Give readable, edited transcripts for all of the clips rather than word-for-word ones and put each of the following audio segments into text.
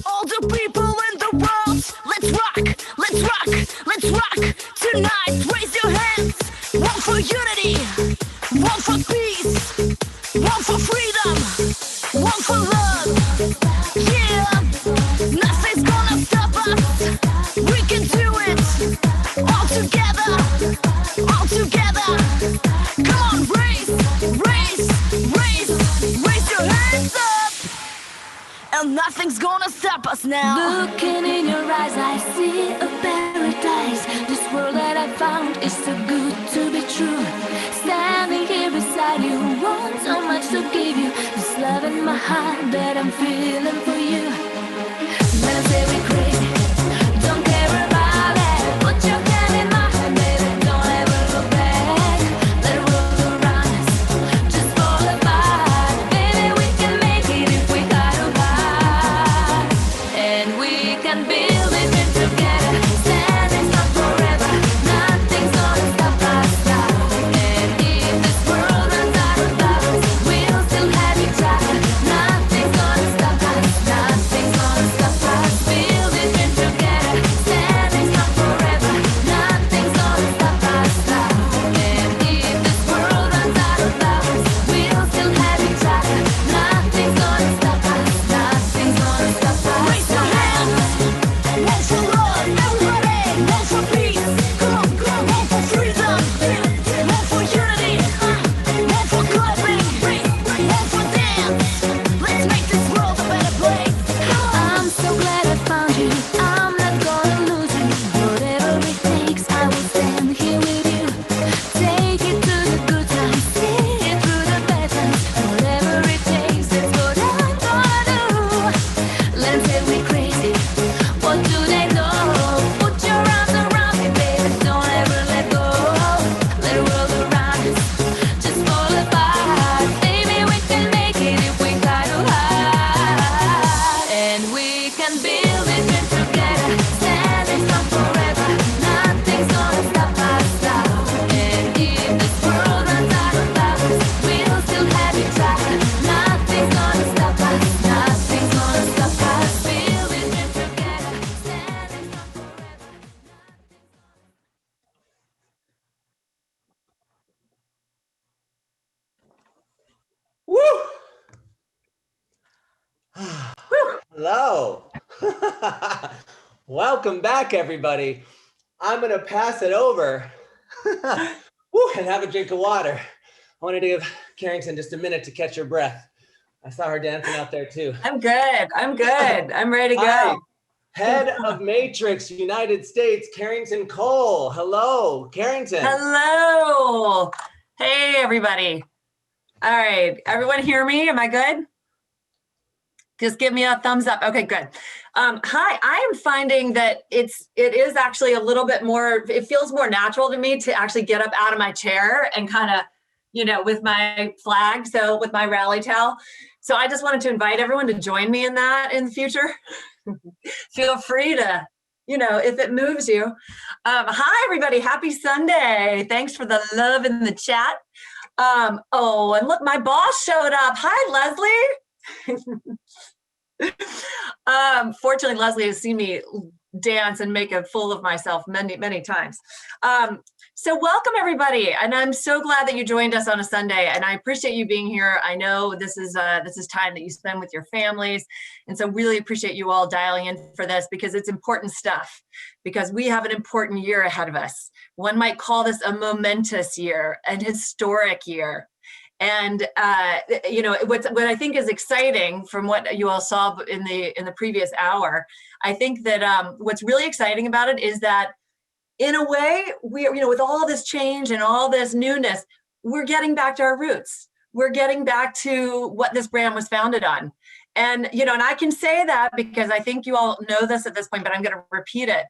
All the people in the world, let's rock, let's rock, let's rock tonight. Raise your hands. One for unity, one for peace, one for freedom, one for love. Yeah, nothing's gonna stop us. We can do it all together, all together. Come on, raise, raise, raise, raise your hands up. And nothing's gonna stop us now. Looking in your eyes, I see a paradise. This world that I found is too good to be true. Standing here beside you, want so much to give you. This love in my heart that I'm feeling for you. Men say we crazy, don't care about it. Put your hand in my hand, baby, don't ever look back. Let the world around us just fall apart. Baby, we can make it if we got to hard. And we can build it together. Standing strong forever. Nothing's gonna stop us now. And if this world runs out of bounds, we'll still have each other. Nothing's gonna stop us. Nothing's gonna stop us. Build it together. Standing strong forever. Nothing's gonna stop us now. And if this world runs out of bounds, we'll still have each other. Nothing's gonna stop us. Nothing's gonna stop us. Raise your hands. One for love, everybody. One for peace. Come on, come on. One for freedom. One for unity. One for clubbing. One for dance. Let's make this world a better place. I'm so glad I found you. I'm not gonna lose you. Whatever it takes, I will stand here with you. Take it to the good times, see it through the bad times. Whatever it takes, that's what I'm gonna do. Let's say we're crazy. What do they know? Put your arms around me, baby. Don't ever let go. Let the world around us just fall apart. Baby, we can make it if we try to hard. And we can build it together. Standing strong forever. Nothing's gonna stop us now. And if this world runs out of bounds, we'll still have each other. Nothing's gonna stop us. Nothing's gonna stop us. Build it together. Standing strong forever. Woo! Hello. Welcome back, everybody. I'm going to pass it over Woo, and have a drink of water. I wanted to give Carrington just a minute to catch her breath. I saw her dancing out there too. I'm good. I'm good. I'm ready to go. Hi, Head of Matrix United States, Carrington Cole. Hello, Carrington. Hello. Hey, everybody. All right. Everyone hear me? Am I good? Just give me a thumbs up. Okay, good. Hi, I am finding that it is actually a little bit more, it feels more natural to me to actually get up out of my chair and kind of, with my flag, so with my rally towel. So I just wanted to invite everyone to join me in that in the future. Feel free to, if it moves you. Hi, everybody. Happy Sunday. Thanks for the love in the chat. Oh, and look, my boss showed up. Hi, Leslie. Fortunately, Leslie has seen me dance and make a fool of myself many, many times. So welcome, everybody. And I'm so glad that you joined us on a Sunday, and I appreciate you being here. I know this is time that you spend with your families. And so really appreciate you all dialing in for this, because it's important stuff, because we have an important year ahead of us. One might call this a momentous year, an historic year. And what I think is exciting from what you all saw in the previous hour, I think that what's really exciting about it is that in a way, we with all this change and all this newness, we're getting back to our roots. We're getting back to what this brand was founded on. And and I can say that because I think you all know this at this point, but I'm going to repeat it.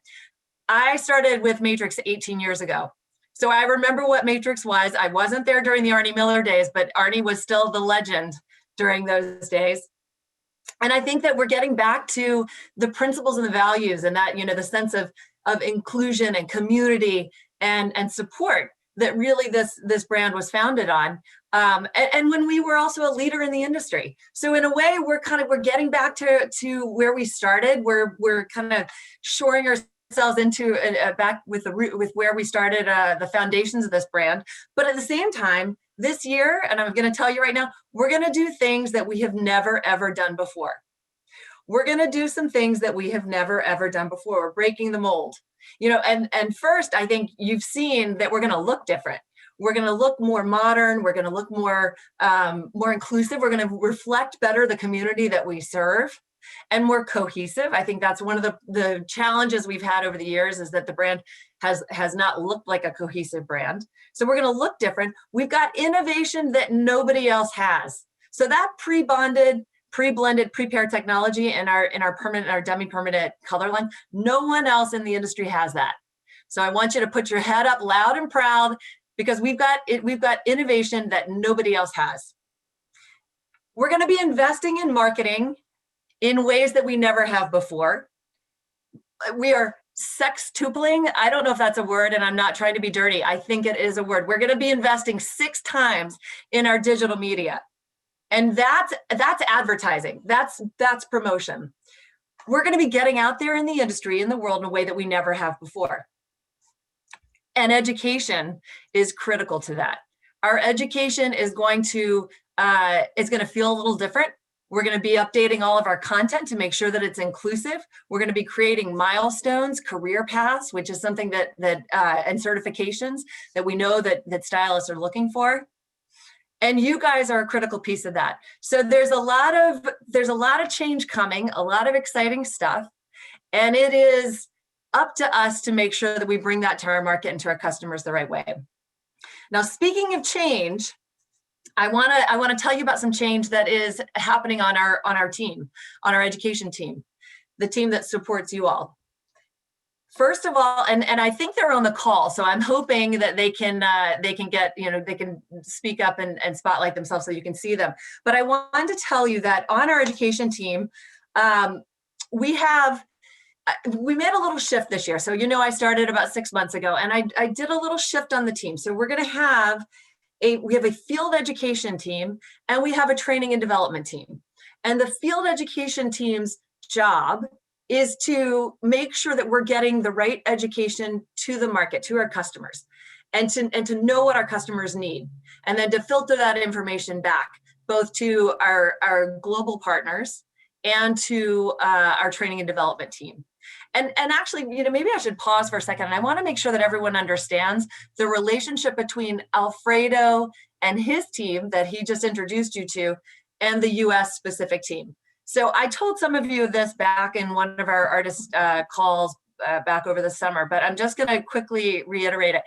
I started with Matrix 18 years ago. So I remember what Matrix was. I wasn't there during the Arnie Miller days, but Arnie was still the legend during those days. And I think that we're getting back to the principles and the values, and that, the sense of inclusion and community and support that really this brand was founded on. And when we were also a leader in the industry. So in a way, we're getting back to where we started. We're kind of shoring ourselves into back with where we started, the foundations of this brand. But at the same time, this year, and I'm going to tell you right now, we're going to do things that we have never ever done before. We're going to do some things that we have never ever done before. We're breaking the mold. And first, I think you've seen that we're going to look different. We're going to look more modern. We're going to look more inclusive. We're going to reflect better the community that we serve, and more cohesive. I think that's one of the challenges we've had over the years, is that the brand has not looked like a cohesive brand. So we're going to look different. We've got innovation that nobody else has. So that pre-bonded, pre-blended, pre-paired technology in our permanent, our demi-permanent color line, no one else in the industry has that. So I want you to put your head up loud and proud, because we've got innovation that nobody else has. We're going to be investing in marketing in ways that we never have before. We are sextupling. I don't know if that's a word, and I'm not trying to be dirty. I think it is a word. We're going to be investing 6 times in our digital media. And that's advertising. That's promotion. We're going to be getting out there in the industry, in the world, in a way that we never have before. And education is critical to that. Our education is going to feel a little different. We're going to be updating all of our content to make sure that it's inclusive. We're going to be creating milestones, career paths, which is something that and certifications that we know that stylists are looking for. And you guys are a critical piece of that. So there's a lot of change coming, a lot of exciting stuff, and it is up to us to make sure that we bring that to our market and to our customers the right way. Now, speaking of change, I want to tell you about some change that is happening on our team, on our education team, the team that supports you all. First of all, and I think they're on the call, so I'm hoping that they can get, they can speak up and spotlight themselves so you can see them. But I wanted to tell you that on our education team, we made a little shift this year. So, I started about 6 months ago, and I did a little shift on the team. So we're going to have we have a field education team, and we have a training and development team. And the field education team's job is to make sure that we're getting the right education to the market, to our customers, and to know what our customers need, and then to filter that information back, both to our global partners and to our training and development team. And actually, maybe I should pause for a second. And I want to make sure that everyone understands the relationship between Alfredo and his team that he just introduced you to, and the US specific team. So I told some of you this back in one of our artist calls back over the summer, but I'm just going to quickly reiterate it.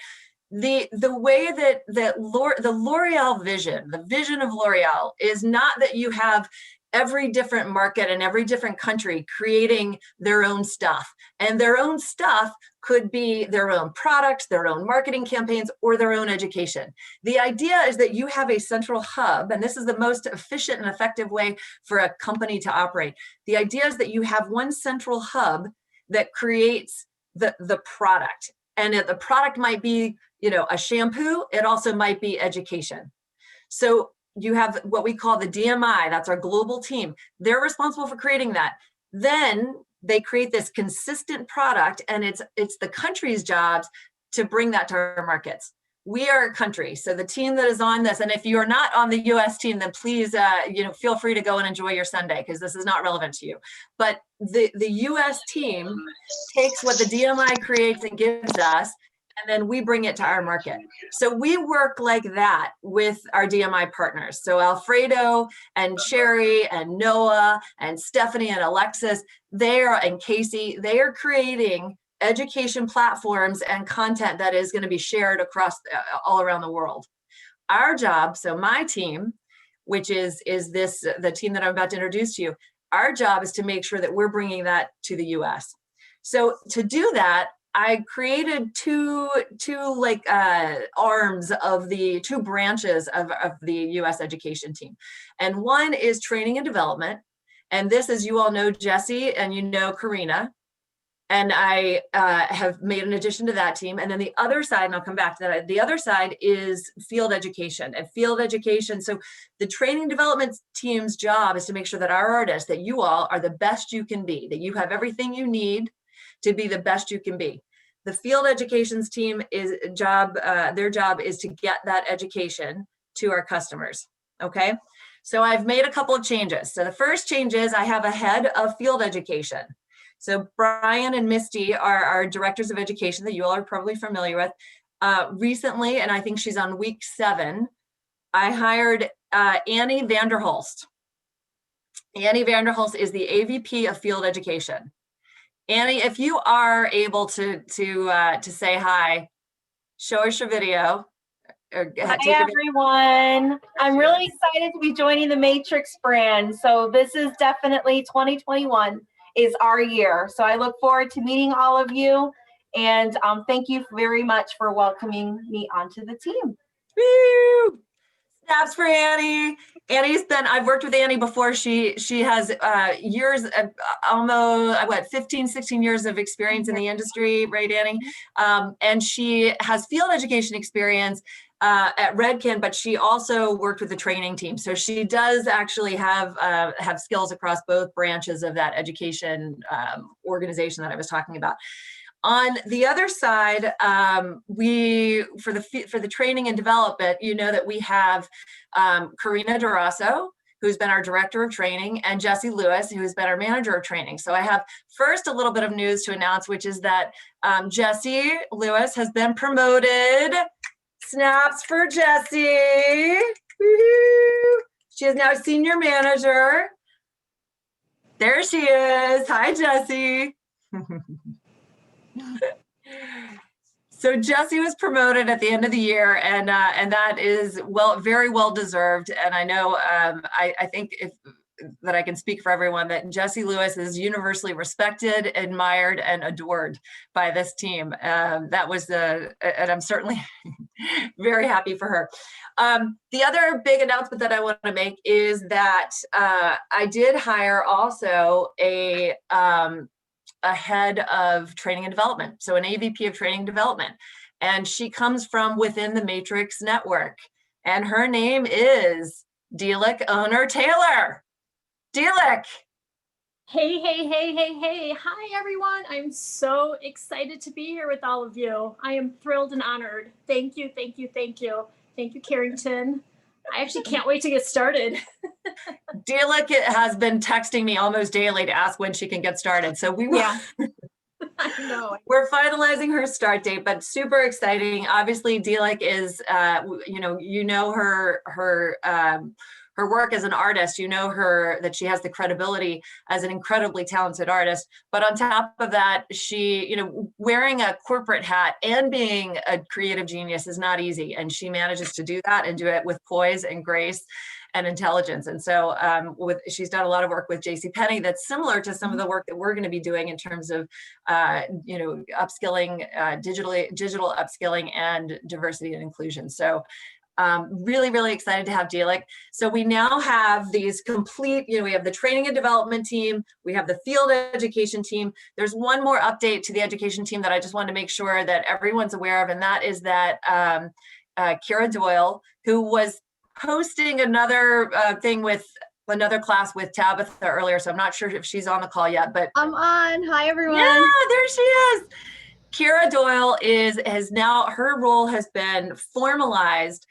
The way that the L'Oreal vision, the vision of L'Oreal, is not that you have every different market and every different country creating their own stuff. And their own stuff could be their own products, their own marketing campaigns, or their own education. The idea is that you have a central hub, and this is the most efficient and effective way for a company to operate. The idea is that you have one central hub that creates the product. And the product might be, a shampoo. It also might be education. So you have what we call the DMI, that's our global team. They're responsible for creating that. Then they create this consistent product, and it's the country's jobs to bring that to our markets. We are a country, so the team that is on this, and if you're not on the US team, then please feel free to go and enjoy your Sunday, because this is not relevant to you. But the US team takes what the DMI creates and gives us, and then we bring it to our market. So we work like that with our DMI partners. So Alfredo and Sherry and Noah and Stephanie and Alexis, and Casey, they are creating education platforms and content that is going to be shared across all around the world. Our job, so my team, which is the team that I'm about to introduce to you, our job is to make sure that we're bringing that to the US. So to do that, I created two arms of the two branches of the US education team. And one is training and development. And this, as you all know, Jesse, and Karina. And I have made an addition to that team. And then the other side, and I'll come back to that, the other side is field education. And field education, so the training development team's job is to make sure that our artists, that you all are the best you can be, that you have everything you need to be the best you can be. The field education's team is their job is to get that education to our customers, okay? So I've made a couple of changes. So the first change is I have a head of field education. So Brian and Misty are our directors of education that you all are probably familiar with. Recently, and I think she's on week 7, I hired Annie Vanderhulst. Annie Vanderhulst is the AVP of field education. Annie, if you are able to say hi, show us your video. Hi everyone. I'm really excited to be joining the Matrix brand. So this is definitely 2021 is our year. So I look forward to meeting all of you, and thank you very much for welcoming me onto the team. Woo! Snaps for Annie. I've worked with Annie before. She has years, almost 15, 16 years of experience in the industry, right, Annie? And she has field education experience at Redken, but she also worked with the training team. So she does actually have skills across both branches of that education organization that I was talking about. On the other side, for the training and development, you know that we have Karina Durasso, who's been our director of training, and Jesse Lewis, who has been our manager of training. So I have first a little bit of news to announce, which is that Jesse Lewis has been promoted. Snaps for Jesse. Woo-hoo. She is now senior manager. There she is. Hi, Jesse. So Jesse was promoted at the end of the year, and that is very well deserved. And I know I think that I can speak for everyone that Jesse Lewis is universally respected, admired, and adored by this team. And I'm certainly very happy for her. The other big announcement that I want to make is that I did hire also a head of training and development, so an AVP of training and development, and she comes from within the Matrix network, and her name is Delic Owner Taylor. Delic. Hey. Hi, everyone. I'm so excited to be here with all of you. I am thrilled and honored. Thank you. Thank you, Carrington. I actually can't wait to get started. Delic has been texting me almost daily to ask when she can get started. So I know. We're finalizing her start date, but super exciting. Obviously, Delic is, you know her work as an artist. You know that she has the credibility as an incredibly talented artist. But on top of that, she, wearing a corporate hat and being a creative genius is not easy. And she manages to do that and do it with poise and grace and intelligence. And so she's done a lot of work with JCPenney that's similar to some of the work that we're going to be doing in terms of, upskilling, digital upskilling and diversity and inclusion. So really, really excited to have Delic. So we now have these complete, we have the training and development team, we have the field education team. There's one more update to the education team that I just wanted to make sure that everyone's aware of, and that is that Kira Doyle, who was hosting another thing with another class with Tabitha earlier, so I'm not sure if she's on the call yet, but I'm on. Hi, everyone. Yeah, there she is. Kira Doyle has now, her role has been formalized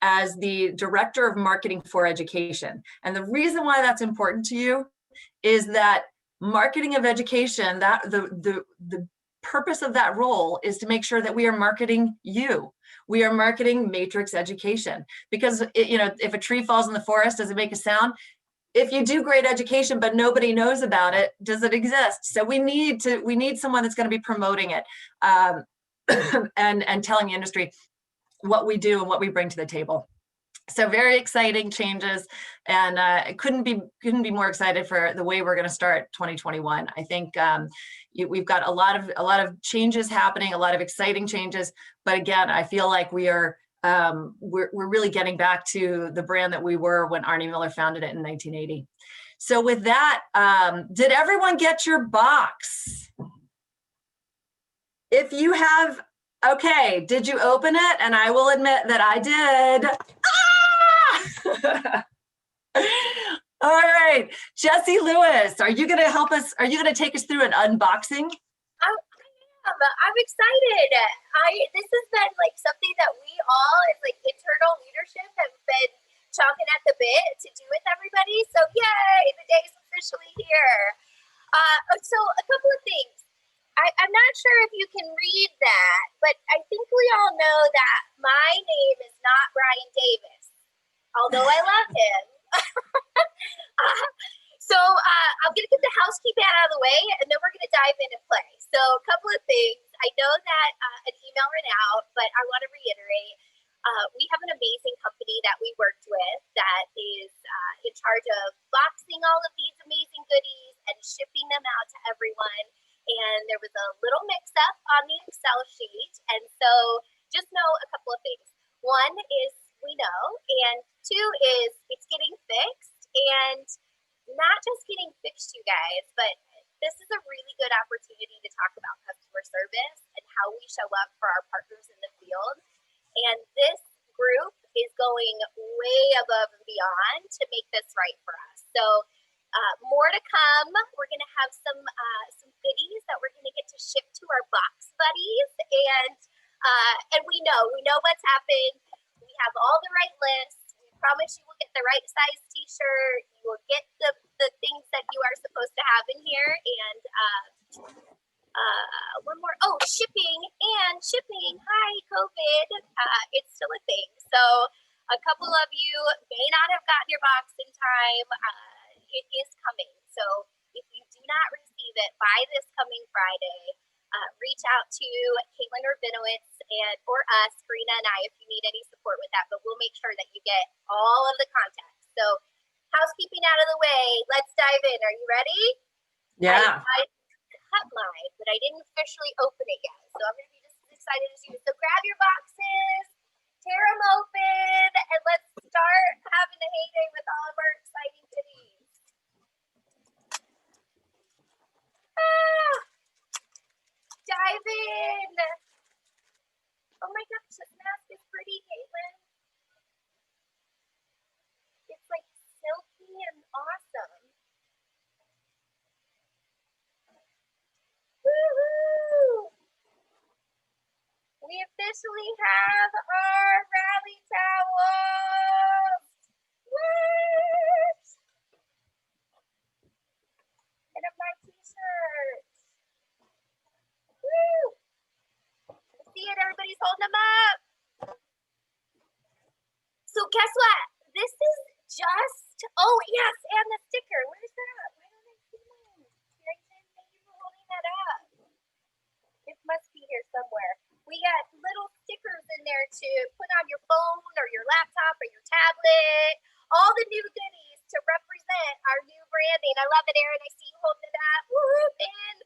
as the Director of Marketing for Education. And the reason why that's important to you is that marketing of education, that the purpose of that role is to make sure that we are marketing you. We are marketing Matrix Education, because if a tree falls in the forest, does it make a sound? If you do great education but nobody knows about it, does it exist? So we need someone that's going to be promoting it and telling the industry what we do and what we bring to the table. So very exciting changes, and couldn't be more excited for the way we're going to start 2021. I think we've got a lot of changes happening, a lot of exciting changes. But again, I feel like we're really getting back to the brand that we were when Arnie Miller founded it in 1980. So with that, did everyone get your box? If you have, okay, did you open it? And I will admit that I did. Ah! All right, Jessie Lewis, are you going to help us? Are you going to take us through an unboxing? I'm excited. This has been like something that we all as like internal leadership have been chomping at the bit to do with everybody. So yay, the day's officially here. So a couple of things. I'm not sure if you can read that, but I think we all know that my name is not Brian Davis, although I love him. So I'm going to get the housekeeping out of the way, and then we're going to dive in and play. So a couple of things. I know that an email ran out, but I want to reiterate. We have an amazing company that we worked with that is in charge of boxing all of these amazing goodies and shipping them out to everyone. And there was a little mix-up on the Excel sheet. And so just know a couple of things. One is we know, and two is it's getting fixed. And not just getting fixed, you guys, but this is a really good opportunity to talk about customer service and how we show up for our partners in the field. And this group is going way above and beyond to make this right for us. So more to come. We're going to have some goodies that we're going to get to ship to our box buddies. And we know what's happened. We have all the right lists. Promise you will get the right size t-shirt. You will get the things that you are supposed to have in here. And one more. Oh, shipping. Hi, COVID. It's still a thing. So a couple of you may not have gotten your box in time. It is coming. So if you do not receive it by this coming Friday, reach out to Caitlin Rabinowitz or us, Karina and I, if you need any support with that. But we'll make sure that you get all of the contacts. So housekeeping out of the way, let's dive in. Are you ready? Yeah. I cut mine, but I didn't officially open it yet. So I'm going to be just as excited as you. So grab your boxes, tear them open, and let's start having a heyday with all of our exciting goodies. Dive in. Oh my gosh, this mask is pretty, Caitlin. It's like silky and awesome. Woohoo! We officially have our rally towels. What? And my t-shirt. Woo! See it, everybody's holding them up. So guess what? This is just, oh yes, and the sticker. Where's that? Why don't I see mine? Carrington, thank you for holding that up. It must be here somewhere. We got little stickers in there to put on your phone or your laptop or your tablet. All the new goodies to represent our new branding. I love it, Erin. I see you holding it up. Woo, man.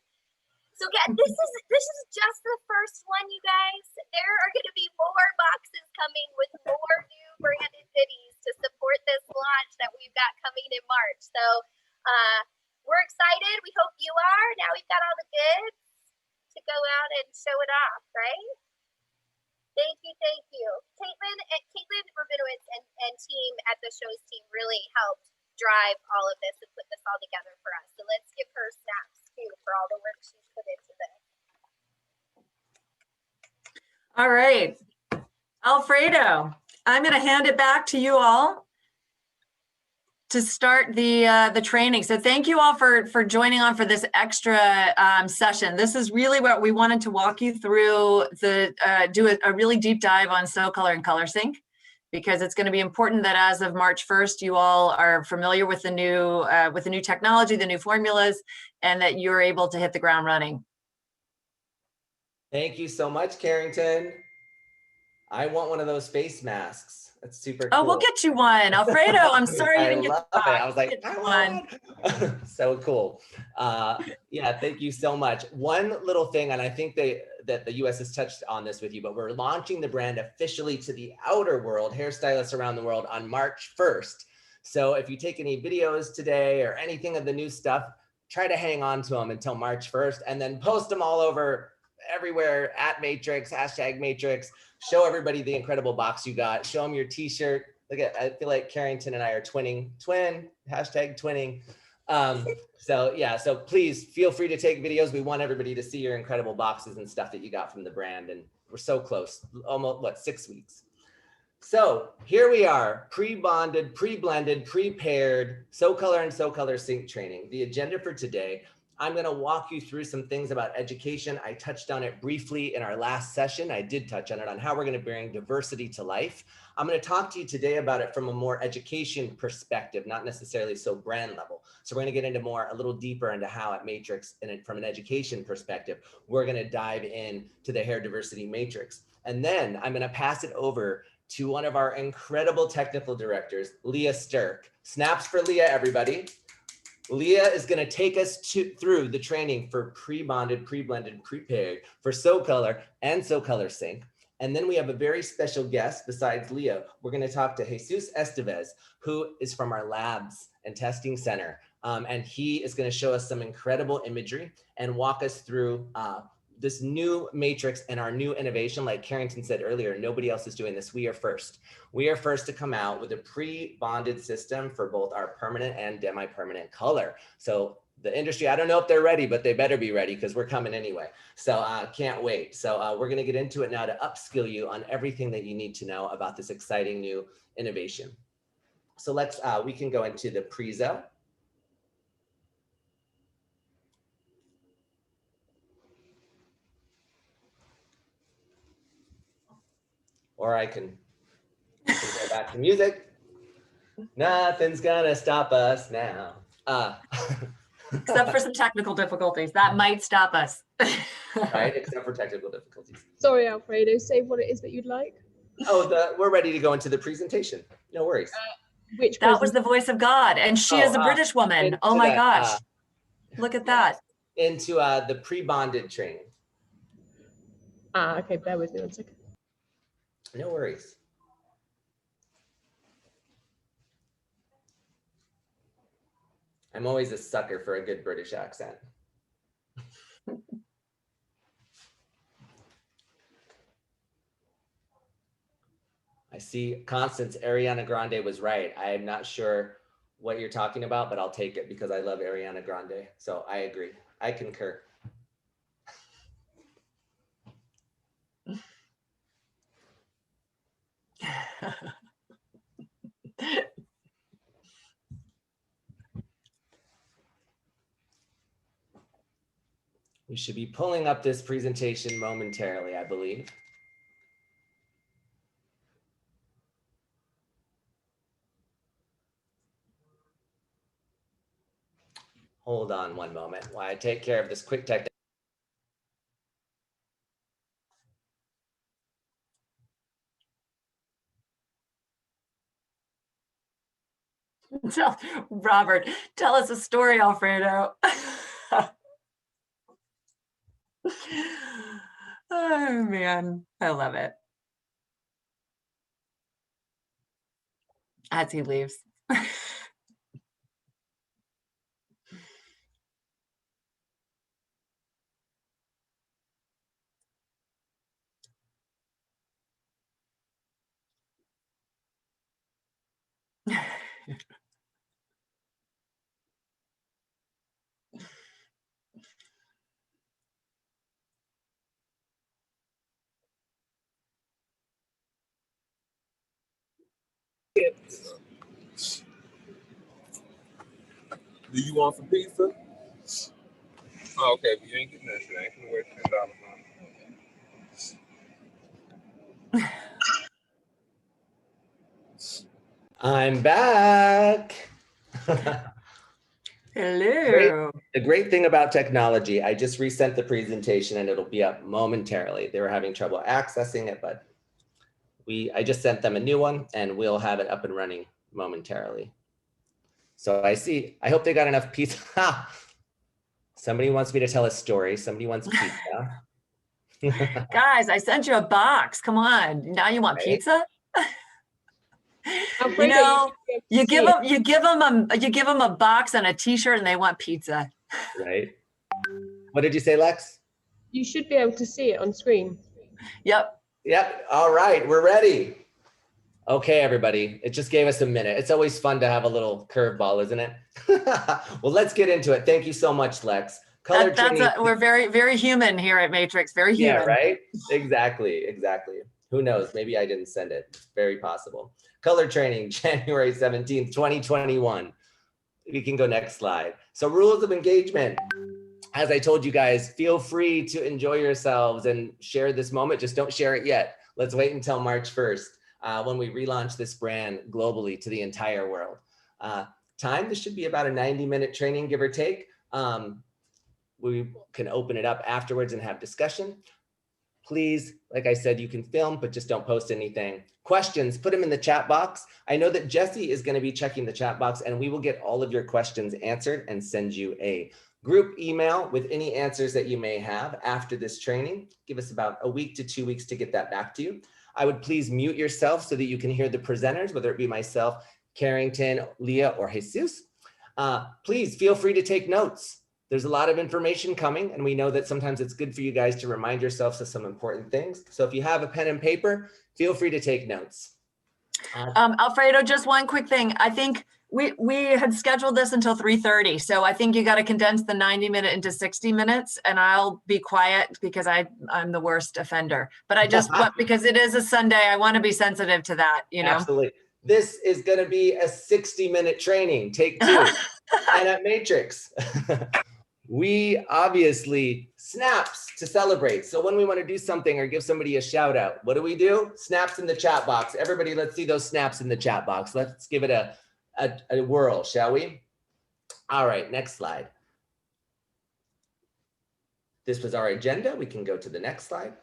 So this is just the first one, you guys. There are going to be more boxes coming with more new branded goodies to support this launch that we've got coming in March. So we're excited. We hope you are. Now we've got all the goods to go out and show it off, right? Thank you. Caitlin Rabinowitz and team at the show's team really helped drive all of this and put this all together for us. So let's give her snaps too for all the work she's put into this. All right, Alfredo, I'm going to hand it back to you all to start the training. So thank you all for joining on for this extra session. This is really what we wanted to walk you through, do a really deep dive on SoColor and ColorSync, because it's going to be important that as of March 1st, you all are familiar with the new technology, the new formulas, and that you're able to hit the ground running. Thank you so much, Carrington. I want one of those face masks. That's super cool. Oh, we'll get you one. Alfredo, I'm sorry you didn't get it. I was like, I want one. So cool. Yeah, thank you so much. One little thing, and I think that the US has touched on this with you, but we're launching the brand officially to the outer world, hairstylists around the world, on March 1st. So if you take any videos today or anything of the new stuff, try to hang on to them until March 1st and then post them all over everywhere at Matrix, hashtag Matrix. Show everybody the incredible box you got. Show them your t-shirt. Look at, I feel like Carrington and I are twinning, hashtag twinning. So yeah, so please feel free to take videos. We want everybody to see your incredible boxes and stuff that you got from the brand. And we're so close, almost what, 6 weeks. So here we are, pre-bonded, pre-blended, pre-paired, SoColor and SoColor Sync training. The agenda for today, I'm gonna walk you through some things about education. I touched on it briefly in our last session. I did touch on it, on how we're gonna bring diversity to life. I'm gonna talk to you today about it from a more education perspective, not necessarily so brand level. So we're gonna get into a little deeper into how at Matrix, and from an education perspective, we're gonna dive in to the hair diversity matrix. And then I'm gonna pass it over to one of our incredible technical directors, Leah Stirk. Snaps for Leah, everybody. Leah is going to take us through the training for pre-bonded, pre-blended, pre-paired for SoColor and SoColor Sync. And then we have a very special guest besides Leah. We're going to talk to Jesus Estevez, who is from our labs and testing center. And he is going to show us some incredible imagery and walk us through this new matrix and our new innovation. Like Carrington said earlier, nobody else is doing this. We are first. We are first to come out with a pre-bonded system for both our permanent and demi-permanent color. So the industry, I don't know if they're ready, but they better be ready because we're coming anyway. So can't wait. So we're gonna get into it now to upskill you on everything that you need to know about this exciting new innovation. So let's, we can go into the prezo. Or I can go back to music. Nothing's gonna stop us now. Except for some technical difficulties. That might stop us. Right, except for technical difficulties. Sorry, Alfredo, say what it is that you'd like. Oh, we're ready to go into the presentation. No worries. That was the voice of God. And she is a British woman. Oh my gosh. Look at that. Into the pre-bonded training. Okay, bear with me 1 second. No worries. I'm always a sucker for a good British accent. I see Constance, Ariana Grande was right. I am not sure what you're talking about, but I'll take it because I love Ariana Grande. So I agree. I concur. We should be pulling up this presentation momentarily, I believe. Hold on one moment while I take care of this quick tech. Robert, tell us a story, Alfredo. Oh man, I love it. As he leaves. Do you want some pizza? Oh, okay, but you ain't getting that shit. I ain't gonna waste $10 on it. I'm back. Hello. The great thing about technology, I just resent the presentation and it'll be up momentarily. They were having trouble accessing it, but I just sent them a new one and we'll have it up and running momentarily. So I hope they got enough pizza. Somebody wants me to tell a story. Somebody wants pizza. Guys, I sent you a box. Come on. Now you want pizza? Alfredo, You know, you give them a box and a t-shirt and they want pizza. Right. What did you say, Lex? You should be able to see it on screen. Yep. Yep. All right, we're ready. Okay, everybody, it just gave us a minute. It's always fun to have a little curveball, isn't it? Well, let's get into it. Thank you so much, Lex. Color training. We're very, very human here at Matrix. Very human. Yeah, right? Exactly. Who knows? Maybe I didn't send it. It's very possible. Color training, January 17th, 2021. We can go next slide. So rules of engagement. As I told you guys, feel free to enjoy yourselves and share this moment. Just don't share it yet. Let's wait until March 1st when we relaunch this brand globally to the entire world. Time, this should be about a 90-minute training, give or take. We can open it up afterwards and have discussion. Please, like I said, you can film, but just don't post anything. Questions, put them in the chat box. I know that Jesse is going to be checking the chat box, and we will get all of your questions answered and send you a group email with any answers that you may have after this training. Give us about a week to 2 weeks to get that back to you. I would please mute yourself so that you can hear the presenters, whether it be myself, Carrington, Leah, or Jesus. Please feel free to take notes. There's a lot of information coming, and we know that sometimes it's good for you guys to remind yourselves of some important things. So if you have a pen and paper, feel free to take notes. Alfredo, just one quick thing. I think we had scheduled this until 3:30. So I think you got to condense the 90-minute into 60 minutes, and I'll be quiet because I'm the worst offender. But I just, because it is a Sunday, I want to be sensitive to that, you know? Absolutely. This is going to be a 60-minute training, take 2. And at Matrix, we obviously snaps to celebrate. So when we want to do something or give somebody a shout out, what do? Snaps in the chat box. Everybody, let's see those snaps in the chat box. Let's give it a whirl, shall we? All right, next slide. This was our agenda. We can go to the next slide.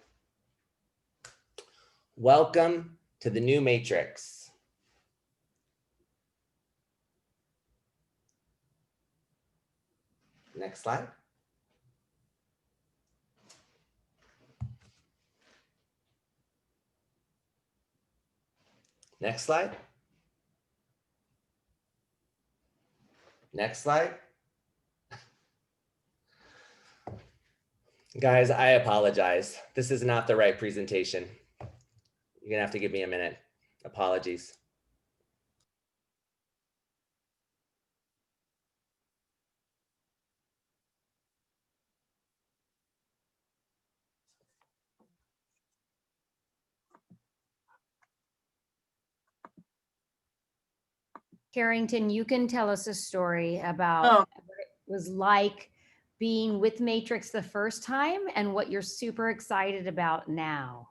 Welcome to the new Matrix. Next slide. Next slide. Next slide. Guys, I apologize. This is not the right presentation. You're gonna have to give me a minute. Apologies. Carrington, you can tell us a story about what it was like being with Matrix the first time and what you're super excited about now.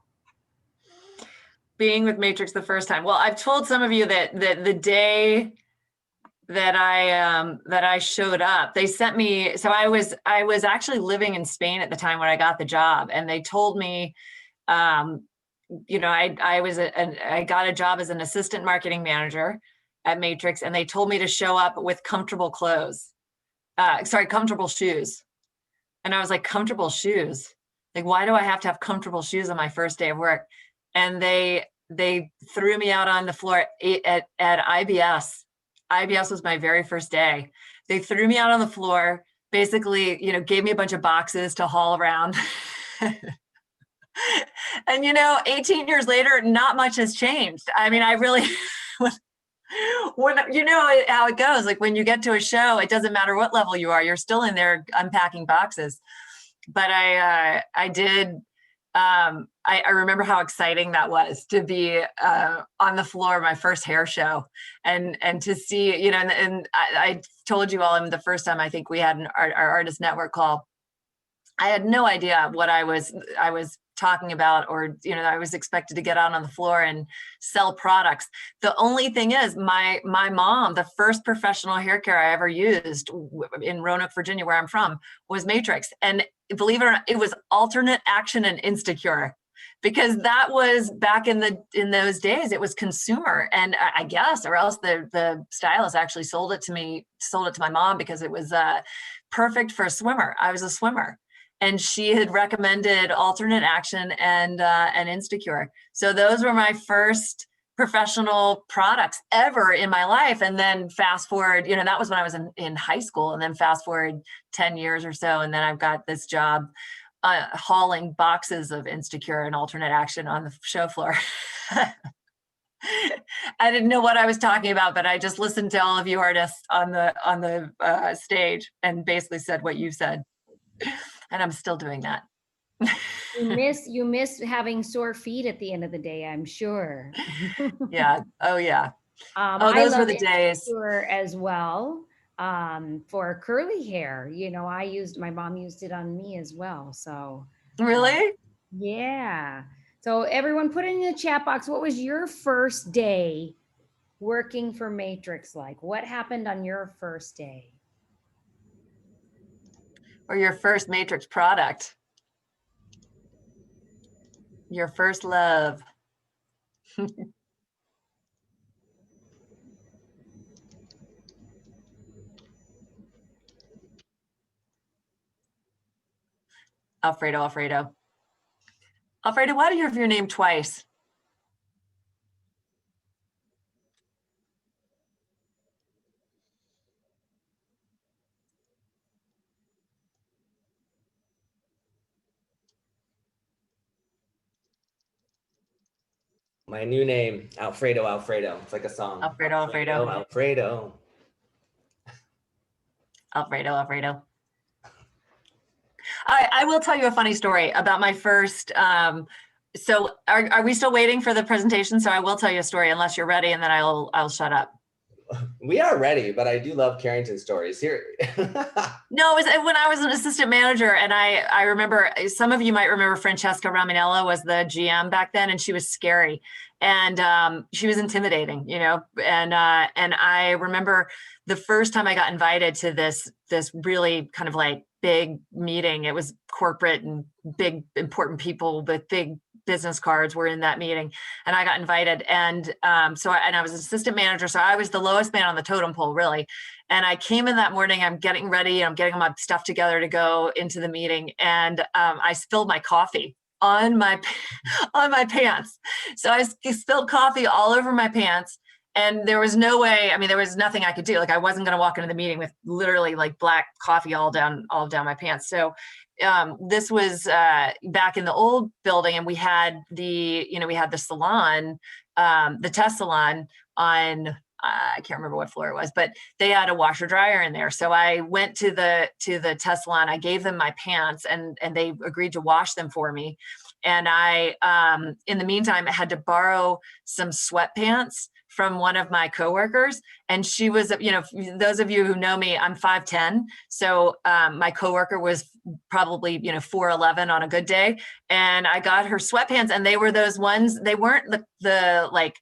Being with Matrix the first time. Well, I've told some of you that the day that I showed up, they sent me. So I was actually living in Spain at the time when I got the job, and they told me, you know, I got a job as an assistant marketing manager at Matrix, and they told me to show up with comfortable clothes. Comfortable shoes. And I was like, comfortable shoes? Like, why do I have to have comfortable shoes on my first day of work? And they threw me out on the floor at IBS. IBS was my very first day. They threw me out on the floor, basically, you know, gave me a bunch of boxes to haul around. And, you know, 18 years later, not much has changed. I mean, I really, when you know how it goes, like when you get to a show, it doesn't matter what level you are, you're still in there unpacking boxes. But I remember how exciting that was to be on the floor, my first hair show, and to see, you know, and I told you all the first time I think we had our artist network call, I had no idea what I was talking about, or, you know, I was expected to get out on the floor and sell products. The only thing is my mom, the first professional hair care I ever used in Roanoke, Virginia, where I'm from, was Matrix. And believe it or not, it was alternate action and Instacure, because that was back in those days, it was consumer. And I guess, or else the stylist actually sold it to my mom, because it was perfect for a swimmer. I was a swimmer. And she had recommended alternate action and Instacure. So those were my first professional products ever in my life. And then fast forward, you know, that was when I was in high school, and then fast forward 10 years or so. And then I've got this job hauling boxes of Insecure and alternate action on the show floor. I didn't know what I was talking about, but I just listened to all of you artists on the stage and basically said what you said. And I'm still doing that. You miss having sore feet at the end of the day, I'm sure. Yeah. Oh yeah. Those were the days as well. For curly hair, you know, my mom used it on me as well. So really, yeah. So everyone put in the chat box, what was your first day working for Matrix like? What happened on your first day? Or your first Matrix product? Your first love? Alfredo, why do you have your name twice? My new name, Alfredo. It's like a song. Alfredo. I will tell you a funny story about my first. So are we still waiting for the presentation? So I will tell you a story unless you're ready, and then I'll shut up. We are ready, but I do love Carrington stories here. No, it was when I was an assistant manager, and I remember, some of you might remember Francesca Raminella was the GM back then, and she was scary, and she was intimidating, you know. And I remember the first time I got invited to this really kind of like big meeting. It was corporate and big important people with big business cards were in that meeting, and I got invited. And so I was an assistant manager, so I was the lowest man on the totem pole, really. And I came in that morning, I'm getting ready, I'm getting my stuff together to go into the meeting, and I spilled my coffee on my pants. So I spilled coffee all over my pants, and there was no way, I mean, there was nothing I could do. Like, I wasn't going to walk into the meeting with literally like black coffee all down my pants. So this was back in the old building, and we had the salon, the test salon on, I can't remember what floor it was, but they had a washer dryer in there. So I went to the test salon. I gave them my pants, and they agreed to wash them for me. And I, in the meantime, I had to borrow some sweatpants from one of my coworkers. And she was, you know, those of you who know me, I'm 5'10". So my coworker was probably, 4'11" on a good day. And I got her sweatpants, and they were those ones, they weren't the like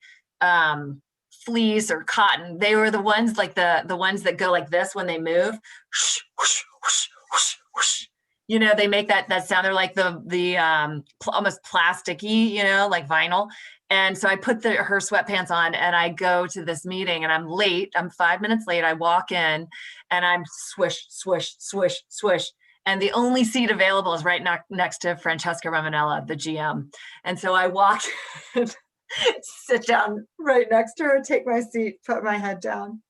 fleece or cotton. They were the ones like the ones that go like this when they move. Whoosh, whoosh, whoosh, whoosh, whoosh. You know, they make that sound. They're like the almost plasticky, like vinyl. And so I put her sweatpants on, and I go to this meeting, and I'm late. I'm 5 minutes late. I walk in, and I'm swish, swish, swish, swish. And the only seat available is right next to Francesca Raminella, the GM. And so I walk, sit down right next to her, take my seat, put my head down.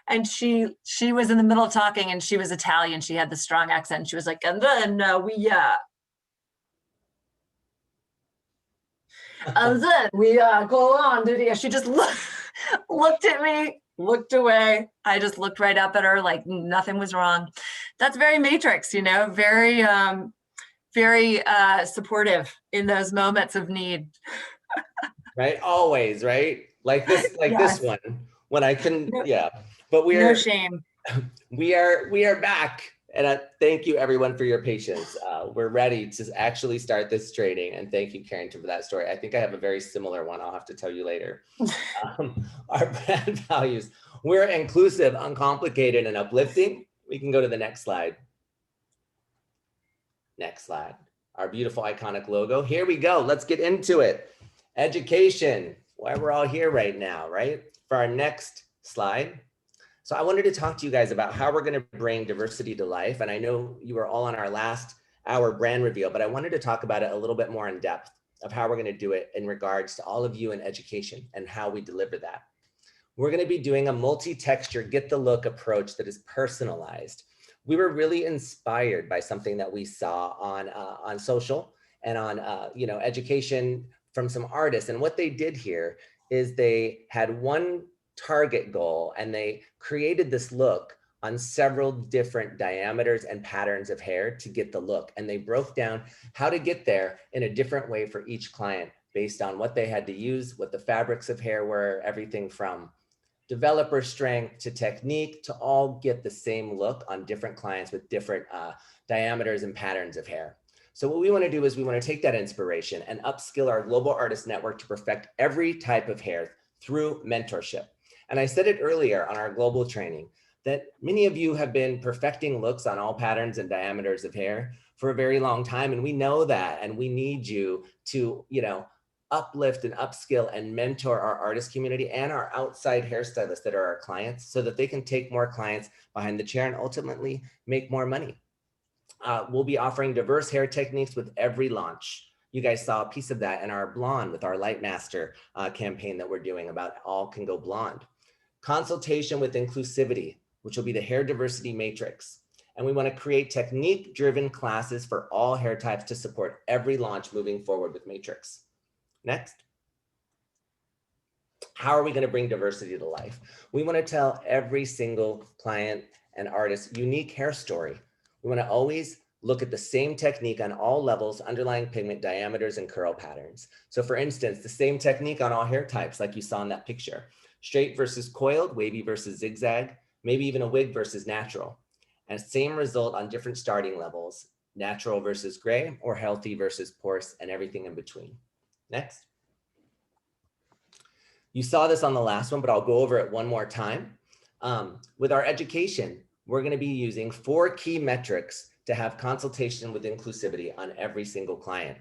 And she was in the middle of talking, and she was Italian. She had the strong accent. And she was like, and then we go on to the, she just looked at me, looked away. I just looked right up at her like nothing was wrong. That's very Matrix, very, very supportive in those moments of need. Right? Always, right? Like this, Yes. this one, when I couldn't, yeah. But we are, no shame. We are back. And thank you everyone for your patience. We're ready to actually start this training. And thank you, Carrington, for that story. I think I have a very similar one I'll have to tell you later. Our brand values. We're inclusive, uncomplicated, and uplifting. We can go to the next slide. Next slide. Our beautiful iconic logo. Here we go. Let's get into it. Education. Why we're all here right now, right? For our next slide. So I wanted to talk to you guys about how we're going to bring diversity to life. And I know you were all on our last hour brand reveal, but I wanted to talk about it a little bit more in depth of how we're going to do it in regards to all of you in education and how we deliver that. We're going to be doing a multi-texture, get the look approach that is personalized. we were really inspired by something that we saw on social and on education from some artists. And what they did here is they had one target goal and they created this look on several different diameters and patterns of hair to get the look. And they broke down how to get there in a different way for each client based on what they had to use, what the fabrics of hair were, everything from developer strength to technique to all get the same look on different clients with different diameters and patterns of hair. So what we want to do is we want to take that inspiration and upskill our global artist network to perfect every type of hair through mentorship. And I said it earlier on our global training that many of you have been perfecting looks on all patterns and diameters of hair for a very long time. And we know that, and we need you to, uplift and upskill and mentor our artist community and our outside hairstylists that are our clients so that they can take more clients behind the chair and ultimately make more money. We'll be offering diverse hair techniques with every launch. You guys saw a piece of that in our Blonde with our Light Master campaign that we're doing about All Can Go Blonde. Consultation with inclusivity, which will be the hair diversity matrix. And we want to create technique-driven classes for all hair types to support every launch moving forward with Matrix. Next. How are we going to bring diversity to life? We want to tell every single client and artist unique hair story. We want to always look at the same technique on all levels, underlying pigment diameters and curl patterns. So for instance, the same technique on all hair types like you saw in that picture. Straight versus coiled, wavy versus zigzag, maybe even a wig versus natural. And same result on different starting levels, natural versus gray or healthy versus porous and everything in between. Next. You saw this on the last one, but I'll go over it one more time. With our education, we're going to be using 4 key metrics to have consultation with inclusivity on every single client.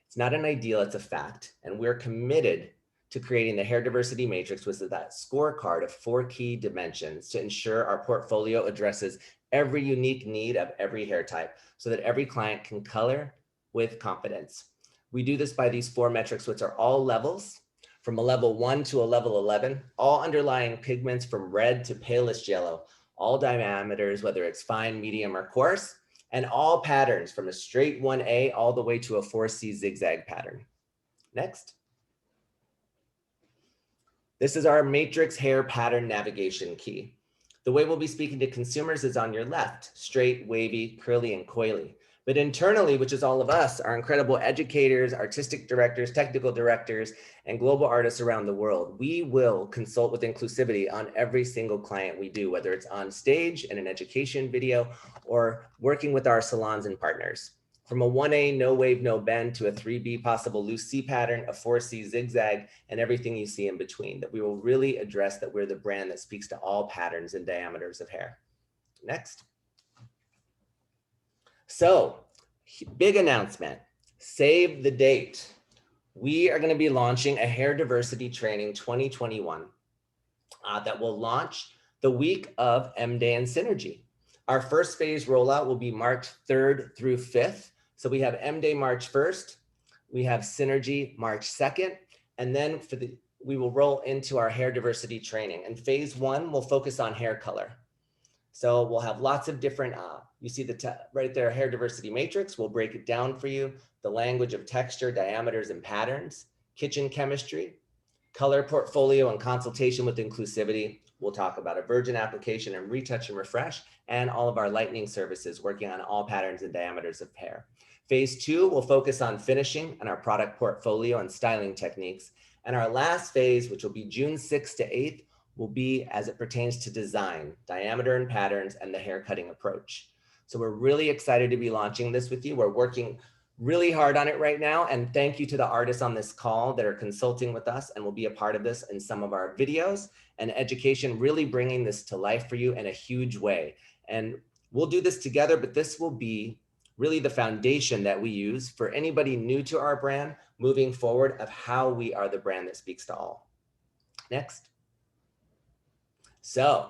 It's not an ideal, it's a fact. And we're committed to creating the hair diversity matrix, which is that scorecard of 4 key dimensions to ensure our portfolio addresses every unique need of every hair type so that every client can color with confidence. We do this by these 4 metrics, which are all levels, from a level 1 to a level 11, all underlying pigments from red to palest yellow, all diameters, whether it's fine, medium, or coarse, and all patterns from a straight 1A all the way to a 4C zigzag pattern. Next. This is our matrix hair pattern navigation key. The way we'll be speaking to consumers is on your left, straight, wavy, curly, and coily. But internally, which is all of us, our incredible educators, artistic directors, technical directors, and global artists around the world, we will consult with inclusivity on every single client we do, whether it's on stage in an education video or working with our salons and partners. From a 1A no wave, no bend to a 3B possible loose C pattern, a 4C zigzag, and everything you see in between, that we will really address that we're the brand that speaks to all patterns and diameters of hair. Next. So, big announcement, save the date. We are going to be launching a hair diversity training 2021 that will launch the week of M-Day and Synergy. Our first phase rollout will be March 3rd through 5th. So we have M-Day March 1st, we have Synergy March 2nd, and then we will roll into our hair diversity training. And phase 1 will focus on hair color. So we'll have lots of different, you see right there, hair diversity matrix. We'll break it down for you. The language of texture, diameters, and patterns, kitchen chemistry, color portfolio and consultation with inclusivity. We'll talk about a virgin application and retouch and refresh, and all of our lightning services working on all patterns and diameters of hair. Phase 2 will focus on finishing and our product portfolio and styling techniques. And our last phase, which will be June 6th to 8th, will be as it pertains to design, diameter and patterns, and the hair cutting approach. So we're really excited to be launching this with you. We're working really hard on it right now. And thank you to the artists on this call that are consulting with us and will be a part of this in some of our videos and education, really bringing this to life for you in a huge way. And we'll do this together, but this will be really the foundation that we use for anybody new to our brand moving forward of how we are the brand that speaks to all. Next. So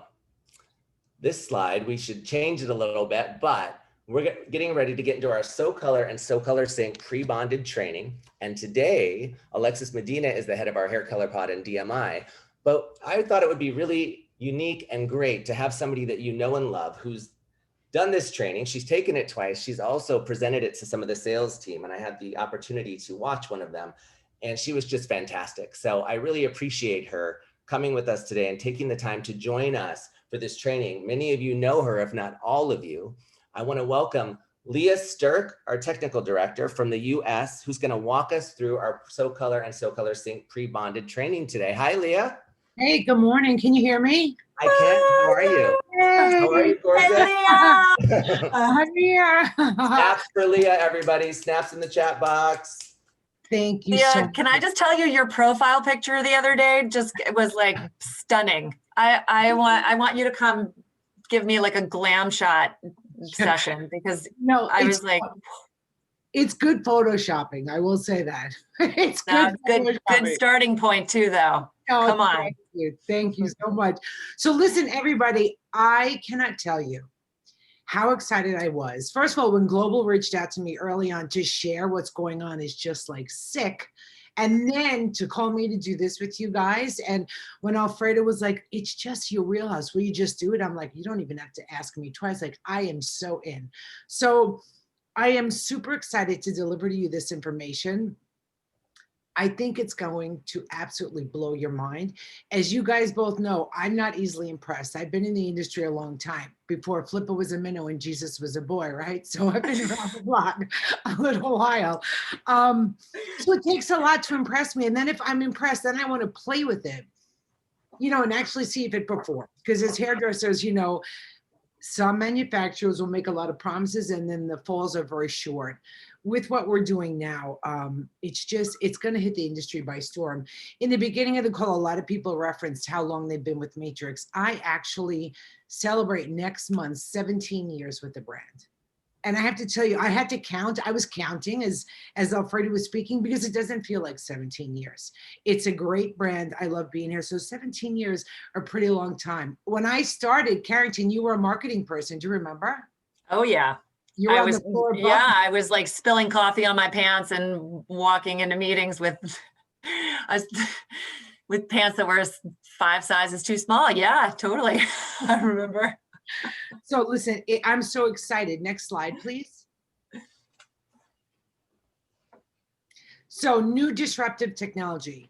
this slide, we should change it a little bit, but we're getting ready to get into our SoColor and SoColor Sync pre-bonded training. And today, Alexis Medina is the head of our hair color pod and DMI. But I thought it would be really unique and great to have somebody that you know and love who's done this training. She's taken it twice. She's also presented it to some of the sales team, and I had the opportunity to watch one of them, and she was just fantastic. So I really appreciate her coming with us today and taking the time to join us for this training. Many of you know her, if not all of you. I want to welcome Leah Sturck, our technical director from the US, who's going to walk us through our SoColor and SoColor Sync pre-bonded training today. Hi, Leah. Hey, good morning. Can you hear me? I can. How are you? Hey. How are you, gorgeous? Hey, Leah. I'm here. Snaps for Leah, everybody. Snaps in the chat box. Thank you Leah, so much. can I just tell you, your profile picture the other day just was like stunning. I want you to come give me like a glam shot session, because No, I was like, it's good photoshopping. I will say that. It's good. good starting point too, though. Oh, Come on. Thank you. Thank you so much. So listen, everybody, I cannot tell you how excited I was. First of all, when Global reached out to me early on to share what's going on is just like sick. And then to call me to do this with you guys. And when Alfredo was like, it's just your wheelhouse, will you just do it? I'm like, you don't even have to ask me twice. Like, I am so in. So I am super excited to deliver to you this information. I think it's going to absolutely blow your mind. As you guys both know, I'm not easily impressed. I've been in the industry a long time, before Flipper was a minnow and Jesus was a boy, right? So I've been around the block a little while. So it takes a lot to impress me. And then if I'm impressed, then I want to play with it, and actually see if it performs. Because as hairdressers, some manufacturers will make a lot of promises and then the falls are very short. With what we're doing now, it's going to hit the industry by storm. In the beginning of the call, a lot of people referenced how long they've been with Matrix. I actually celebrate next month 17 years with the brand. And I have to tell you, I had to count. I was counting as Alfredo was speaking, because it doesn't feel like 17 years. It's a great brand. I love being here. So 17 years are a pretty long time. When I started, Carrington, you were a marketing person. Do you remember? Oh, yeah. You were on the floor above. Yeah, I was like spilling coffee on my pants and walking into meetings with pants that were 5 sizes too small. Yeah, totally. I remember. So listen, I'm so excited. Next slide, please. So new disruptive technology.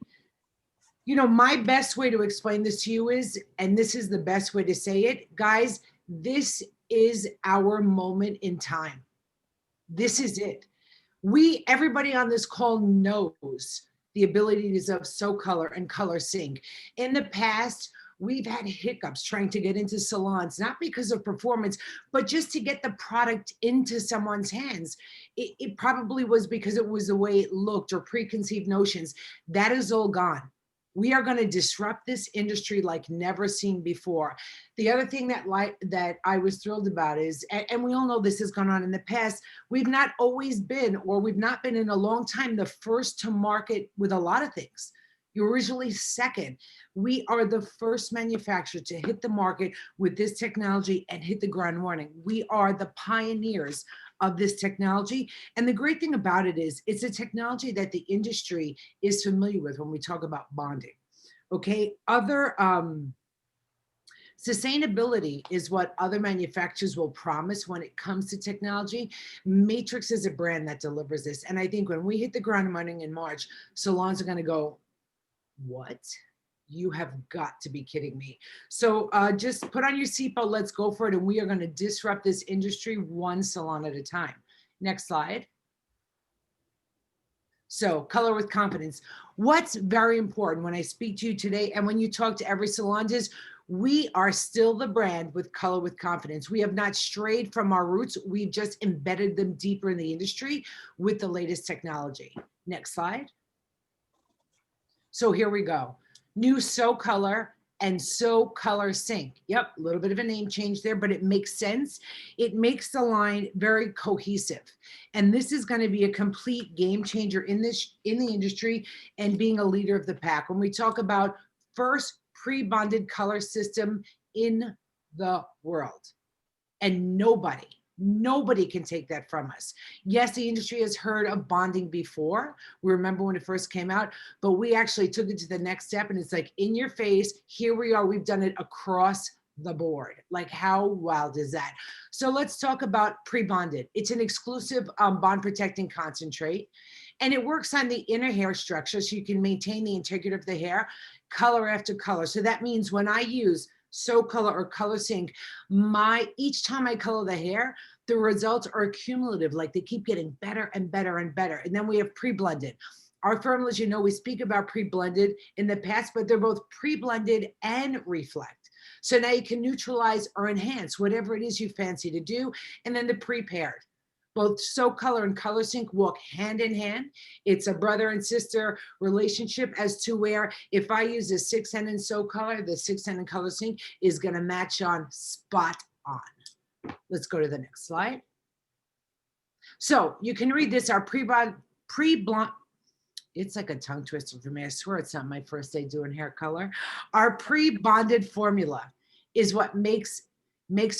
My best way to explain this to you is, and this is the best way to say it, guys, this is our moment in time. This is it. Everybody on this call knows the abilities of SoColor and Color Sync. In the past, we've had hiccups trying to get into salons, not because of performance, but just to get the product into someone's hands. It probably was because it was the way it looked or preconceived notions. That is all gone. We are going to disrupt this industry like never seen before. The other thing that I was thrilled about is, and we all know this has gone on in the past, we've not always been, or we've not been in a long time, the first to market with a lot of things. You're originally second. We are the first manufacturer to hit the market with this technology and hit the ground running. We are the pioneers of this technology. And the great thing about it is, it's a technology that the industry is familiar with when we talk about bonding. Okay, sustainability is what other manufacturers will promise when it comes to technology. Matrix is a brand that delivers this. And I think when we hit the ground running in March, salons are going to go, what? You have got to be kidding me. So just put on your seatbelt, let's go for it. And we are going to disrupt this industry one salon at a time. Next slide. So color with confidence. What's very important when I speak to you today and when you talk to every salon is, we are still the brand with color with confidence. We have not strayed from our roots. We've just embedded them deeper in the industry with the latest technology. Next slide. So here we go. New SoColor and SoColor Sync. Yep, a little bit of a name change there, but it makes sense. It makes the line very cohesive. And this is going to be a complete game changer in the industry and being a leader of the pack. When we talk about first pre-bonded color system in the world. And nobody can take that from us. Yes, the industry has heard of bonding before. We remember when it first came out, but we actually took it to the next step, and it's like in your face, here we are, we've done it across the board. Like, how wild is that? So let's talk about pre-bonded. It's an exclusive bond protecting concentrate, and it works on the inner hair structure so you can maintain the integrity of the hair color after color. So that means when I use SoColor or Color Sync, each time I color the hair, the results are cumulative, like they keep getting better and better and better. And then we have pre-blended. Our formulas, you know, we speak about pre-blended in the past, but they're both pre-blended and reflect. So now you can neutralize or enhance whatever it is you fancy to do. And then the prepared. Both SoColor and Color Sync walk hand in hand. It's a brother and sister relationship as to where if I use a 6N in SoColor, the 6N in Color Sync is going to match on spot on. Let's go to the next slide. So you can read this, our pre-blend, it's like a tongue twister for me. I swear it's not my first day doing hair color. Our pre-bonded formula is what makes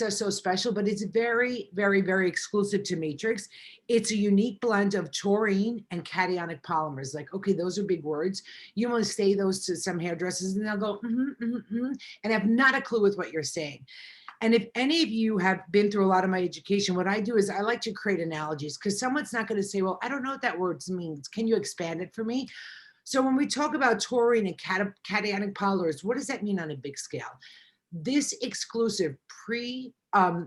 us so special, but it's very, very, very exclusive to Matrix. It's a unique blend of taurine and cationic polymers. Like, okay, those are big words. You want to say those to some hairdressers and they'll go, and have not a clue with what you're saying. And if any of you have been through a lot of my education, what I do is I like to create analogies because someone's not going to say, well, I don't know what that word means. Can you expand it for me? So when we talk about taurine and cationic polymers, what does that mean on a big scale? This exclusive pre-bonded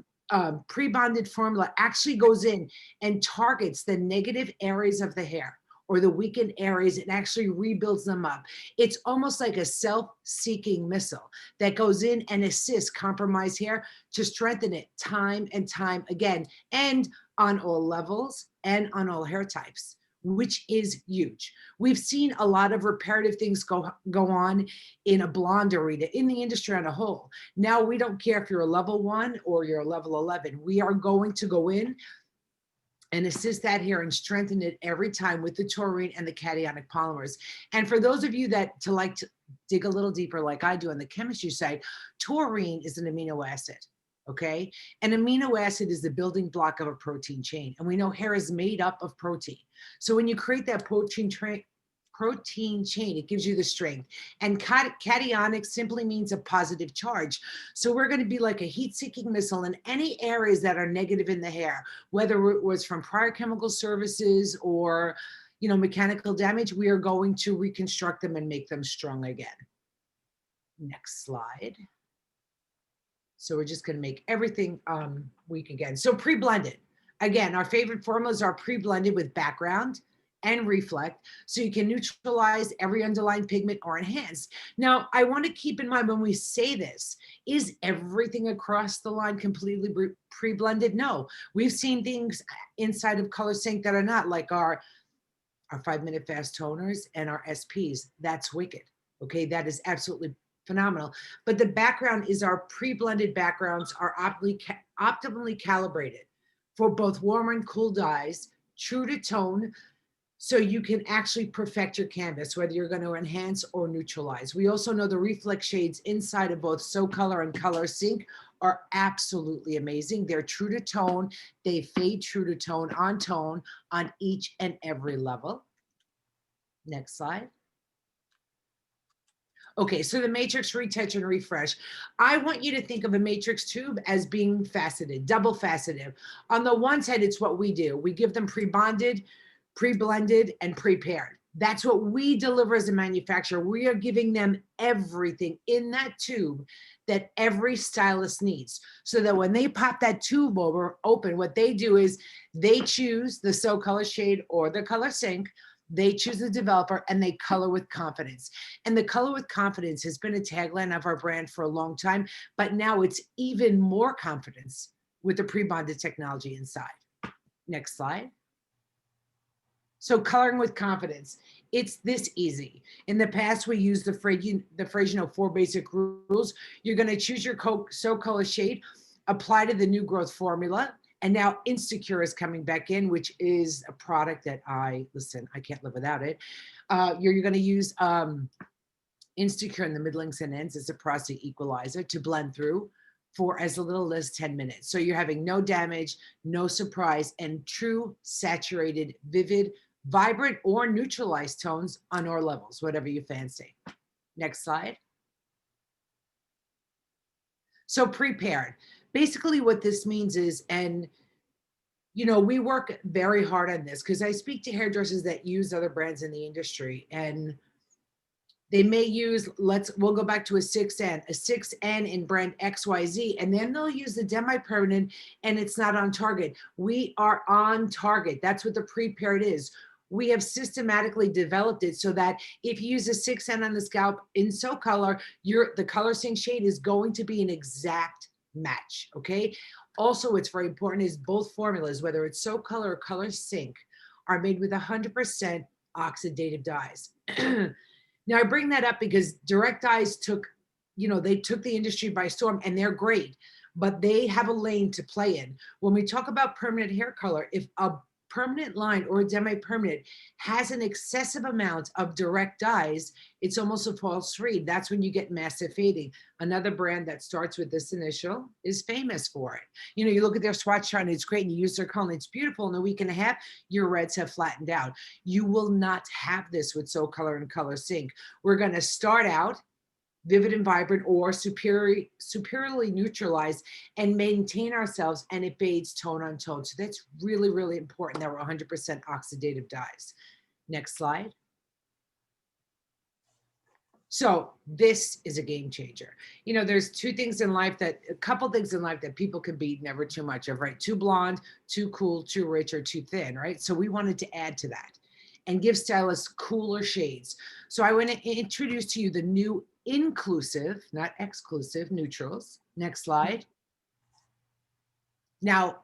formula actually goes in and targets the negative areas of the hair or the weakened areas and actually rebuilds them up. It's almost like a self-seeking missile that goes in and assists compromised hair to strengthen it time and time again, and on all levels and on all hair types, which is huge. We've seen a lot of reparative things go on in a blonde arena, in the industry on a whole. Now we don't care if you're a level 1 or you're a level 11. We are going to go in and assist that hair and strengthen it every time with the taurine and the cationic polymers. And for those of you that like to dig a little deeper like I do on the chemistry side, taurine is an amino acid, okay? An amino acid is the building block of a protein chain. And we know hair is made up of protein. So when you create that protein chain, it gives you the strength. And cationic simply means a positive charge. So we're going to be like a heat-seeking missile in any areas that are negative in the hair, whether it was from prior chemical services or, you know, mechanical damage. We are going to reconstruct them and make them strong again. Next slide. So we're just going to make everything weak again. So pre-blended. Again, our favorite formulas are pre-blended with background and reflect, so you can neutralize every underlying pigment or enhance. Now, I want to keep in mind when we say this, is everything across the line completely pre-blended? No, we've seen things inside of Color Sync that are not, like our 5-minute fast toners and our SPs. That's wicked. Okay, that is absolutely phenomenal. But the background is our pre-blended backgrounds are optimally calibrated for both warm and cool dyes, true to tone, so you can actually perfect your canvas, whether you're going to enhance or neutralize. We also know the reflex shades inside of both SoColor and Color Sync are absolutely amazing. They're true to tone. They fade true to tone on each and every level. Next slide. Okay, so the Matrix Retouch and Refresh. I want you to think of a Matrix tube as being faceted, double faceted. On the one side, it's what we do. We give them pre-bonded, pre-blended, and prepared. That's what we deliver as a manufacturer. We are giving them everything in that tube that every stylist needs, so that when they pop that tube open, what they do is they choose the SoColor shade or the Color Sync. They choose the developer and they color with confidence. And the color with confidence has been a tagline of our brand for a long time, but now it's even more confidence with the pre-bonded technology inside. Next slide. So coloring with confidence, it's this easy. In the past, we used the phrase, you know, 4 basic rules. You're going to choose your SoColor shade, apply to the new growth formula, and now Insecure is coming back in, which is a product that I can't live without it. You're going to use Insecure in the middlings and ends as a porosity equalizer to blend through for as little as 10 minutes. So you're having no damage, no surprise, and true saturated, vivid, vibrant, or neutralized tones on all levels, whatever you fancy. Next slide. So prepared. Basically what this means is, and you know, we work very hard on this because I speak to hairdressers that use other brands in the industry, and they may use, we'll go back to a 6N in brand XYZ, and then they'll use the demi-permanent and it's not on target. We are on target. That's what the prepared is. We have systematically developed it so that if you use a 6N on the scalp in SoColor, the color sync shade is going to be an exact match, okay? Also, what's very important is both formulas, whether it's SoColor or Color Sync, are made with 100% oxidative dyes. Now, I bring that up because direct dyes took, you know, they took the industry by storm, and they're great, but they have a lane to play in. When we talk about permanent hair color, if a permanent line or a demi-permanent has an excessive amount of direct dyes, it's almost a false read. That's when you get massive fading. Another brand that starts with this initial is famous for it. You know, you look at their swatch chart and it's great, and you use their color and it's beautiful. In a week and a half, your reds have flattened out. You will not have this with SoColor and Color Sync. We're going to start out vivid and vibrant or superiorly neutralized and maintain ourselves, and it fades tone on tone. So that's really, really important that we're 100% oxidative dyes. Next slide. So this is a game changer. You know, there's a couple things in life that people can be never too much of, right? Too blonde, too cool, too rich, or too thin, right? So we wanted to add to that and give stylists cooler shades. So I want to introduce to you the new inclusive, not exclusive, neutrals. Next slide. Now,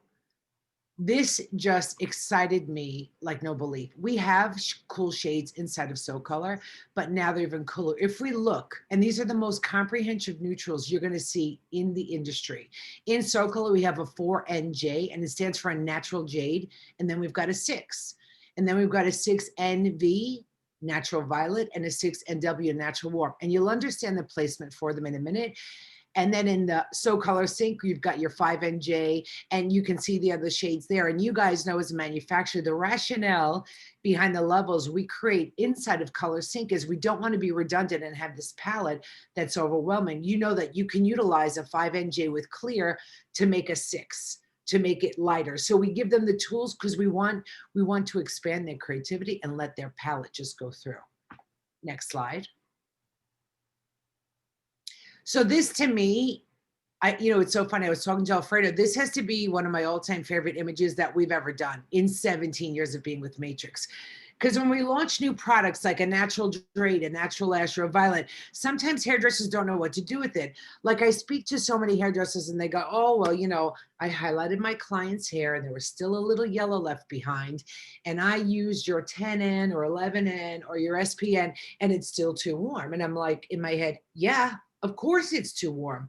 this just excited me like no belief. We have cool shades inside of SoColor, but now they're even cooler. If we look, and these are the most comprehensive neutrals you're going to see in the industry. In SoColor, we have a 4NJ, and it stands for a natural jade, and then we've got a 6. And then we've got a 6NV, natural violet, and a 6NW, natural warm. And you'll understand the placement for them in a minute. And then in the SoColor Sync, you've got your 5NJ, and you can see the other shades there. And you guys know, as a manufacturer, the rationale behind the levels we create inside of Color Sync is we don't want to be redundant and have this palette that's overwhelming. You know that you can utilize a 5NJ with clear to make a 6, to make it lighter. So we give them the tools because we want to expand their creativity and let their palette just go through. Next slide. So this, to me, you know, it's so funny. I was talking to Alfredo. This has to be one of my all-time favorite images that we've ever done in 17 years of being with Matrix. Because when we launch new products like a natural jade, a natural ash, or a violet, sometimes hairdressers don't know what to do with it. Like, I speak to so many hairdressers and they go, oh, well, you know, I highlighted my client's hair and there was still a little yellow left behind, and I used your 10N or 11N or your SPN, and it's still too warm. And I'm like, in my head, yeah, of course it's too warm.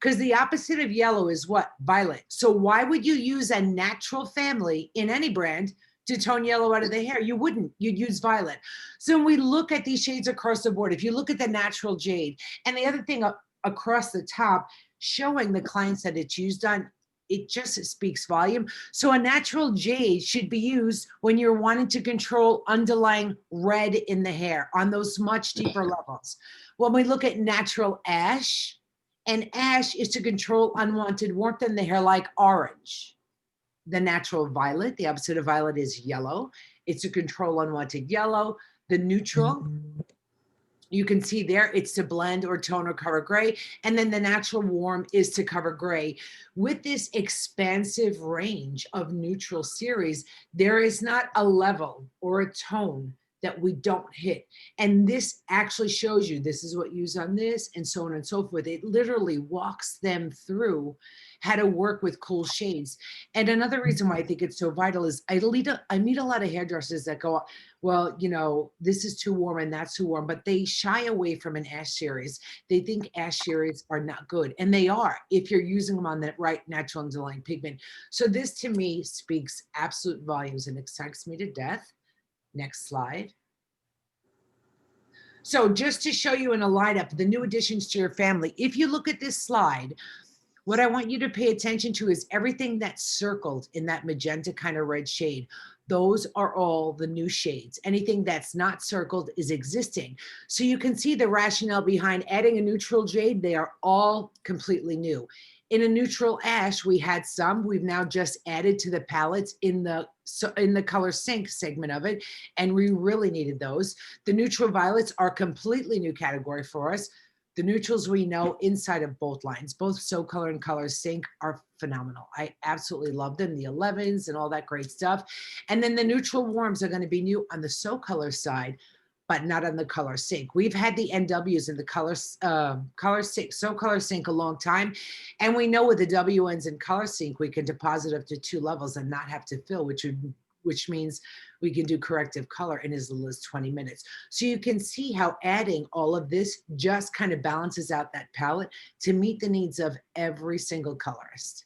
Because the opposite of yellow is what? Violet. So why would you use a natural family in any brand to tone yellow out of the hair? You wouldn't. You'd use violet. So when we look at these shades across the board, if you look at the natural jade, and the other thing across the top, showing the clients that it's used on, it just speaks volume. So a natural jade should be used when you're wanting to control underlying red in the hair on those much deeper levels. When we look at natural ash, and ash is to control unwanted warmth in the hair, like orange. The natural violet, the opposite of violet, is yellow. It's to control unwanted yellow. The neutral, you can see there, it's to blend or tone or cover gray. And then the natural warm is to cover gray. With this expansive range of neutral series, there is not a level or a tone that we don't hit. And this actually shows you, this is what you use on this, and so on and so forth. It literally walks them through how to work with cool shades. And another reason why I think it's so vital is I meet a lot of hairdressers that go, well, you know, this is too warm and that's too warm, but they shy away from an ash series. They think ash series are not good, and they are if you're using them on that right natural underlying pigment. So this, to me, speaks absolute volumes and excites me to death. Next slide. So just to show you in a lineup, the new additions to your family, if you look at this slide, what I want you to pay attention to is everything that's circled in that magenta kind of red shade. Those are all the new shades. Anything that's not circled is existing. So you can see the rationale behind adding a neutral jade. They are all completely new. In a neutral ash, we had some. We've now just added to the palettes in the color sync segment of it, and we really needed those. The neutral violets are a completely new category for us. The neutrals we know inside of both lines, both SoColor and Color Sync, are phenomenal. I absolutely love them, the 11s and all that great stuff. And then the neutral warms are going to be new on the SoColor side, but not on the Color Sync. We've had the NWs in the Color Sync, SoColor Sync a long time, and we know with the WNs in Color Sync we can deposit up to 2 levels and not have to fill, which means we can do corrective color in as little as 20 minutes. So you can see how adding all of this just kind of balances out that palette to meet the needs of every single colorist.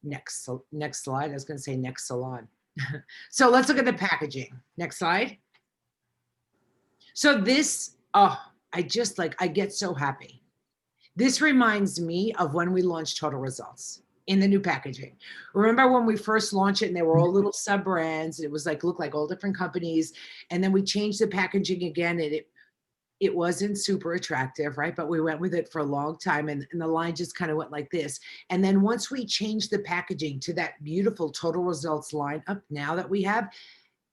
Next slide. I was going to say next salon. So let's look at the packaging. Next slide. So this, oh, I get so happy. This reminds me of when we launched Total Results in the new packaging. Remember when we first launched it and they were all little sub brands, it was like, looked like all different companies. And then we changed the packaging again, and it wasn't super attractive, right? But we went with it for a long time, and the line just kind of went like this. And then once we changed the packaging to that beautiful Total Results line up now that we have,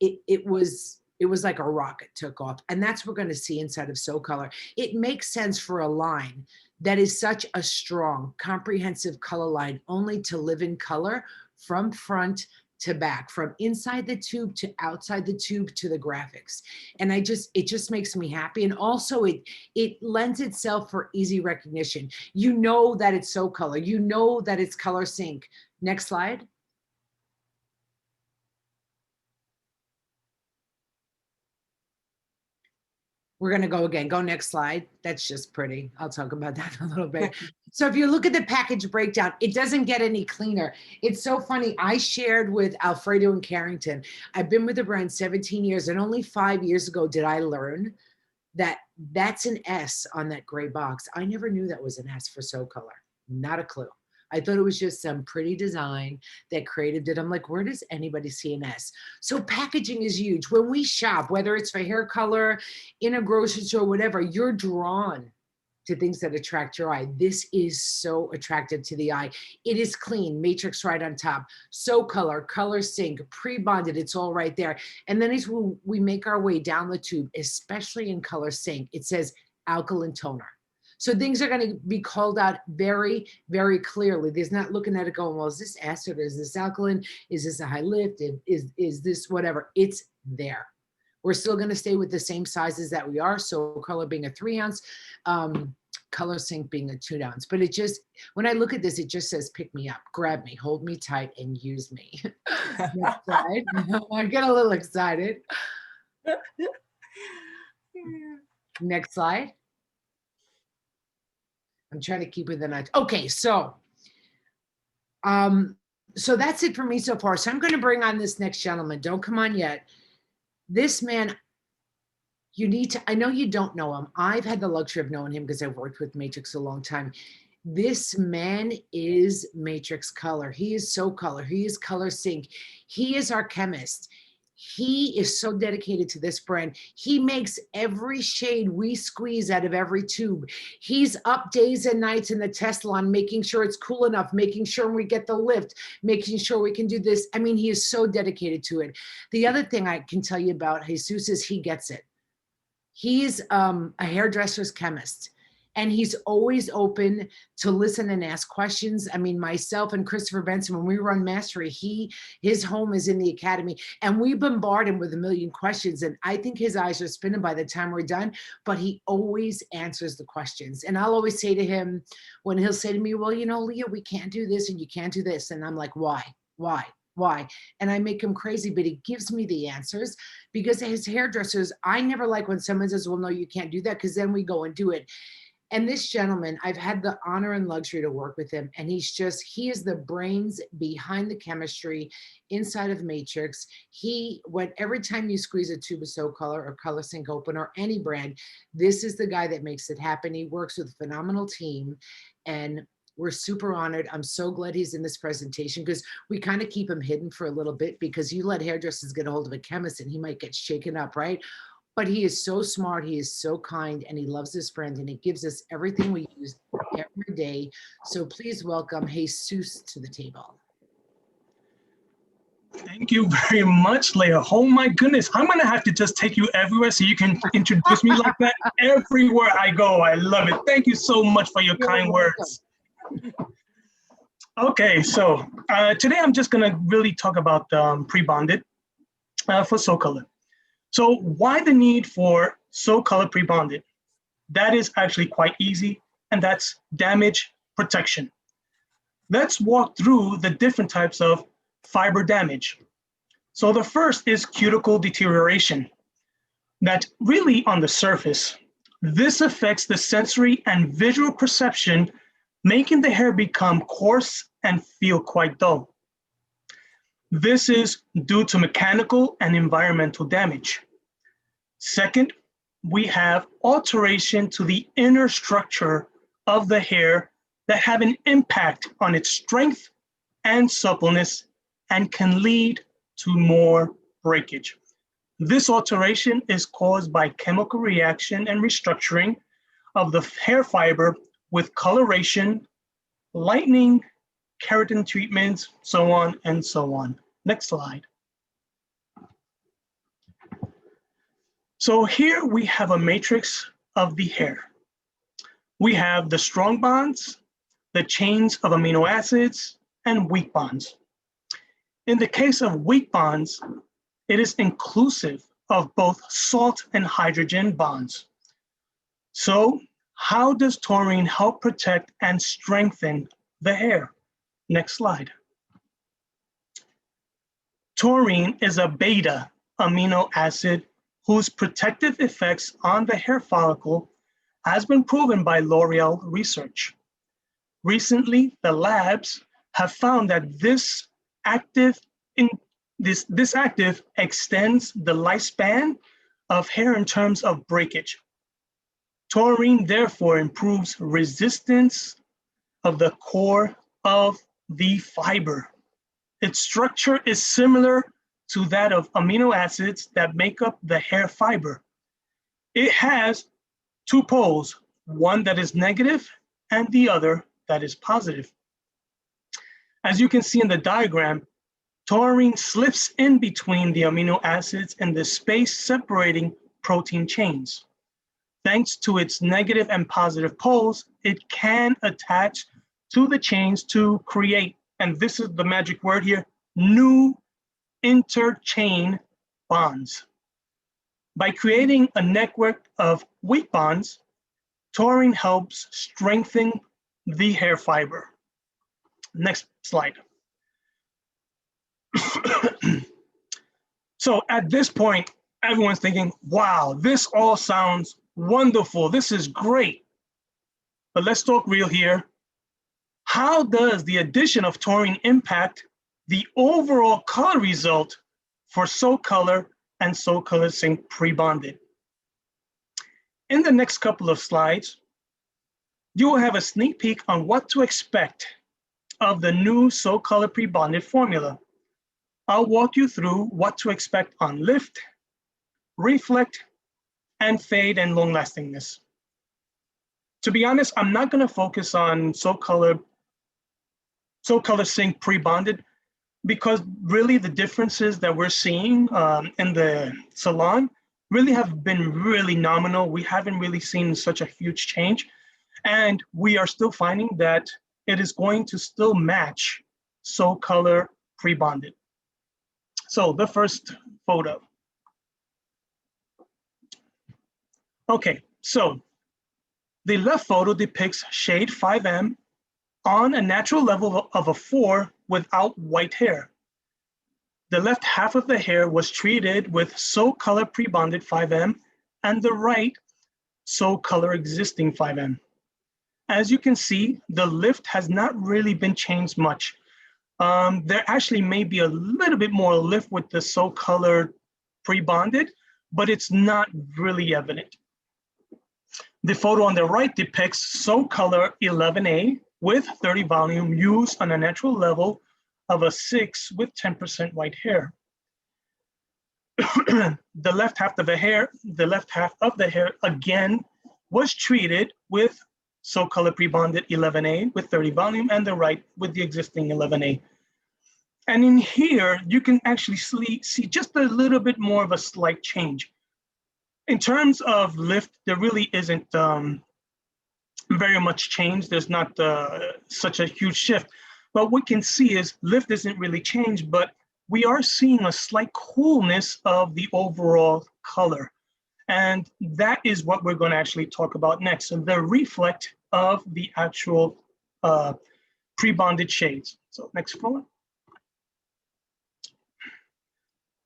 it was like a rocket took off. And that's what we're going to see inside of SoColor. It makes sense for a line that is such a strong, comprehensive color line, only to live in color from front to back, from inside the tube to outside the tube to the graphics. And it just makes me happy. And also it lends itself for easy recognition. You know that it's SoColor, you know that it's Color Sync. Next slide. We're going to go again. Go next slide. That's just pretty. I'll talk about that in a little bit. So if you look at the package breakdown, it doesn't get any cleaner. It's so funny. I shared with Alfredo and Carrington. I've been with the brand 17 years, and only 5 years ago did I learn that that's an S on that gray box. I never knew that was an S for SoColor. Not a clue. I thought it was just some pretty design that creative did. I'm like, where does anybody see an S? So packaging is huge. When we shop, whether it's for hair color, in a grocery store, whatever, you're drawn to things that attract your eye. This is so attractive to the eye. It is clean, matrix right on top. SoColor, Color Sync, pre-bonded, it's all right there. And then as we make our way down the tube, especially in Color Sync, it says alkaline toner. So things are going to be called out very, very clearly. There's not looking at it going, well, is this acid or is this alkaline? Is this a high lift? Is this whatever? It's there. We're still going to stay with the same sizes that we are. SoColor being a 3 ounce, Color Sync being a 2 ounce. But it just, when I look at this, it just says, pick me up, grab me, hold me tight, and use me. Next slide. I get a little excited. Next slide. I'm trying to keep with the night. Okay, so that's it for me so far. So I'm going to bring on this next gentleman. Don't come on yet. This man, you need to, I know you don't know him. I've had the luxury of knowing him because I've worked with Matrix a long time. This man is Matrix Color. He is SoColor. He is Color Sync. He is our chemist. He is so dedicated to this brand. He makes every shade we squeeze out of every tube. He's up days and nights in the test line, making sure it's cool enough, making sure we get the lift, making sure we can do this. I mean, he is so dedicated to it. The other thing I can tell you about Jesus is he gets it. He's a hairdresser's chemist. And he's always open to listen and ask questions. I mean, myself and Christopher Benson, when we run Mastery, his home is in the academy, and we bombard him with a million questions. And I think his eyes are spinning by the time we're done, but he always answers the questions. And I'll always say to him, when he'll say to me, well, you know, Leah, we can't do this and you can't do this. And I'm like, why? And I make him crazy, but he gives me the answers, because as hairdressers, I never like when someone says, well, no, you can't do that, because then we go and do it. And this gentleman, I've had the honor and luxury to work with him, and he is the brains behind the chemistry inside of Matrix. Every time you squeeze a tube of SoColor or Color Sync open or any brand, this is the guy that makes it happen. He works with a phenomenal team, and We're super honored. I'm so glad he's in this presentation because we kind of keep him hidden for a little bit because you let hairdressers get a hold of a chemist and he might get shaken up, right? But he is so smart, he is so kind, and he loves his friend, and he gives us everything we use every day. So please welcome Jesus to the table. Thank you very much, Leah. Oh my goodness, I'm gonna have to just take you everywhere so you can introduce me like that everywhere I go. I love it. Thank you so much for your kind words. Okay, so today I'm just gonna really talk about pre-bonded for SoColor. So why the need for SoColor pre-bonded? That is actually quite easy, and that's damage protection. Let's walk through the different types of fiber damage. So the first is cuticle deterioration. That really on the surface, this affects the sensory and visual perception, making the hair become coarse and feel quite dull. This is due to mechanical and environmental damage. Second, we have alteration to the inner structure of the hair that have an impact on its strength and suppleness and can lead to more breakage. This alteration is caused by chemical reaction and restructuring of the hair fiber with coloration, lightening, keratin treatments, so on and so on. Next slide. So here we have a matrix of the hair. We have the strong bonds, the chains of amino acids, and weak bonds. In the case of weak bonds, it is inclusive of both salt and hydrogen bonds. So how does taurine help protect and strengthen the hair? Next slide. Taurine is a beta amino acid whose protective effects on the hair follicle has been proven by L'Oreal research. Recently, the labs have found that this active extends the lifespan of hair in terms of breakage. Taurine therefore improves resistance of the core of the fiber. Its structure is similar to that of amino acids that make up the hair fiber. It has two poles, one that is negative and the other that is positive. As you can see in the diagram, taurine slips in between the amino acids in the space separating protein chains. Thanks to its negative and positive poles, it can attach to the chains to create, and this is the magic word here, new interchain bonds. By creating a network of weak bonds, taurine helps strengthen the hair fiber. Next slide. So at this point, everyone's thinking, wow, this all sounds wonderful. This is great. But let's talk real here. How does the addition of taurine impact the overall color result for SoColor and SoColor Sync pre-bonded? In the next couple of slides, you will have a sneak peek on what to expect of the new SoColor pre-bonded formula. I'll walk you through what to expect on lift, reflect, and fade and long lastingness. To be honest, I'm not gonna focus on SoColor Sync pre-bonded because really the differences that we're seeing in the salon really have been really nominal. We haven't really seen such a huge change. And we are still finding that it is going to still match SoColor pre-bonded. So the first photo. Okay, so the left photo depicts shade 5M on a natural level of a 4 without white hair. The left half of the hair was treated with SoColor pre-bonded 5M and the right SoColor existing 5M. As you can see, the lift has not really been changed much. There actually may be a little bit more lift with the SoColor pre-bonded, but it's not really evident. The photo on the right depicts SoColor 11A with 30 volume used on a natural level of a 6 with 10% white hair. The left half of the hair again was treated with SoColor pre-bonded 11A with 30 volume, and the right with the existing 11A. And in here, you can actually see just a little bit more of a slight change. In terms of lift, there really isn't very much change. There's not such a huge shift. But what we can see is lift isn't really changed, but we are seeing a slight coolness of the overall color. And that is what we're going to actually talk about next. So the reflect of the actual pre-bonded shades. So next one.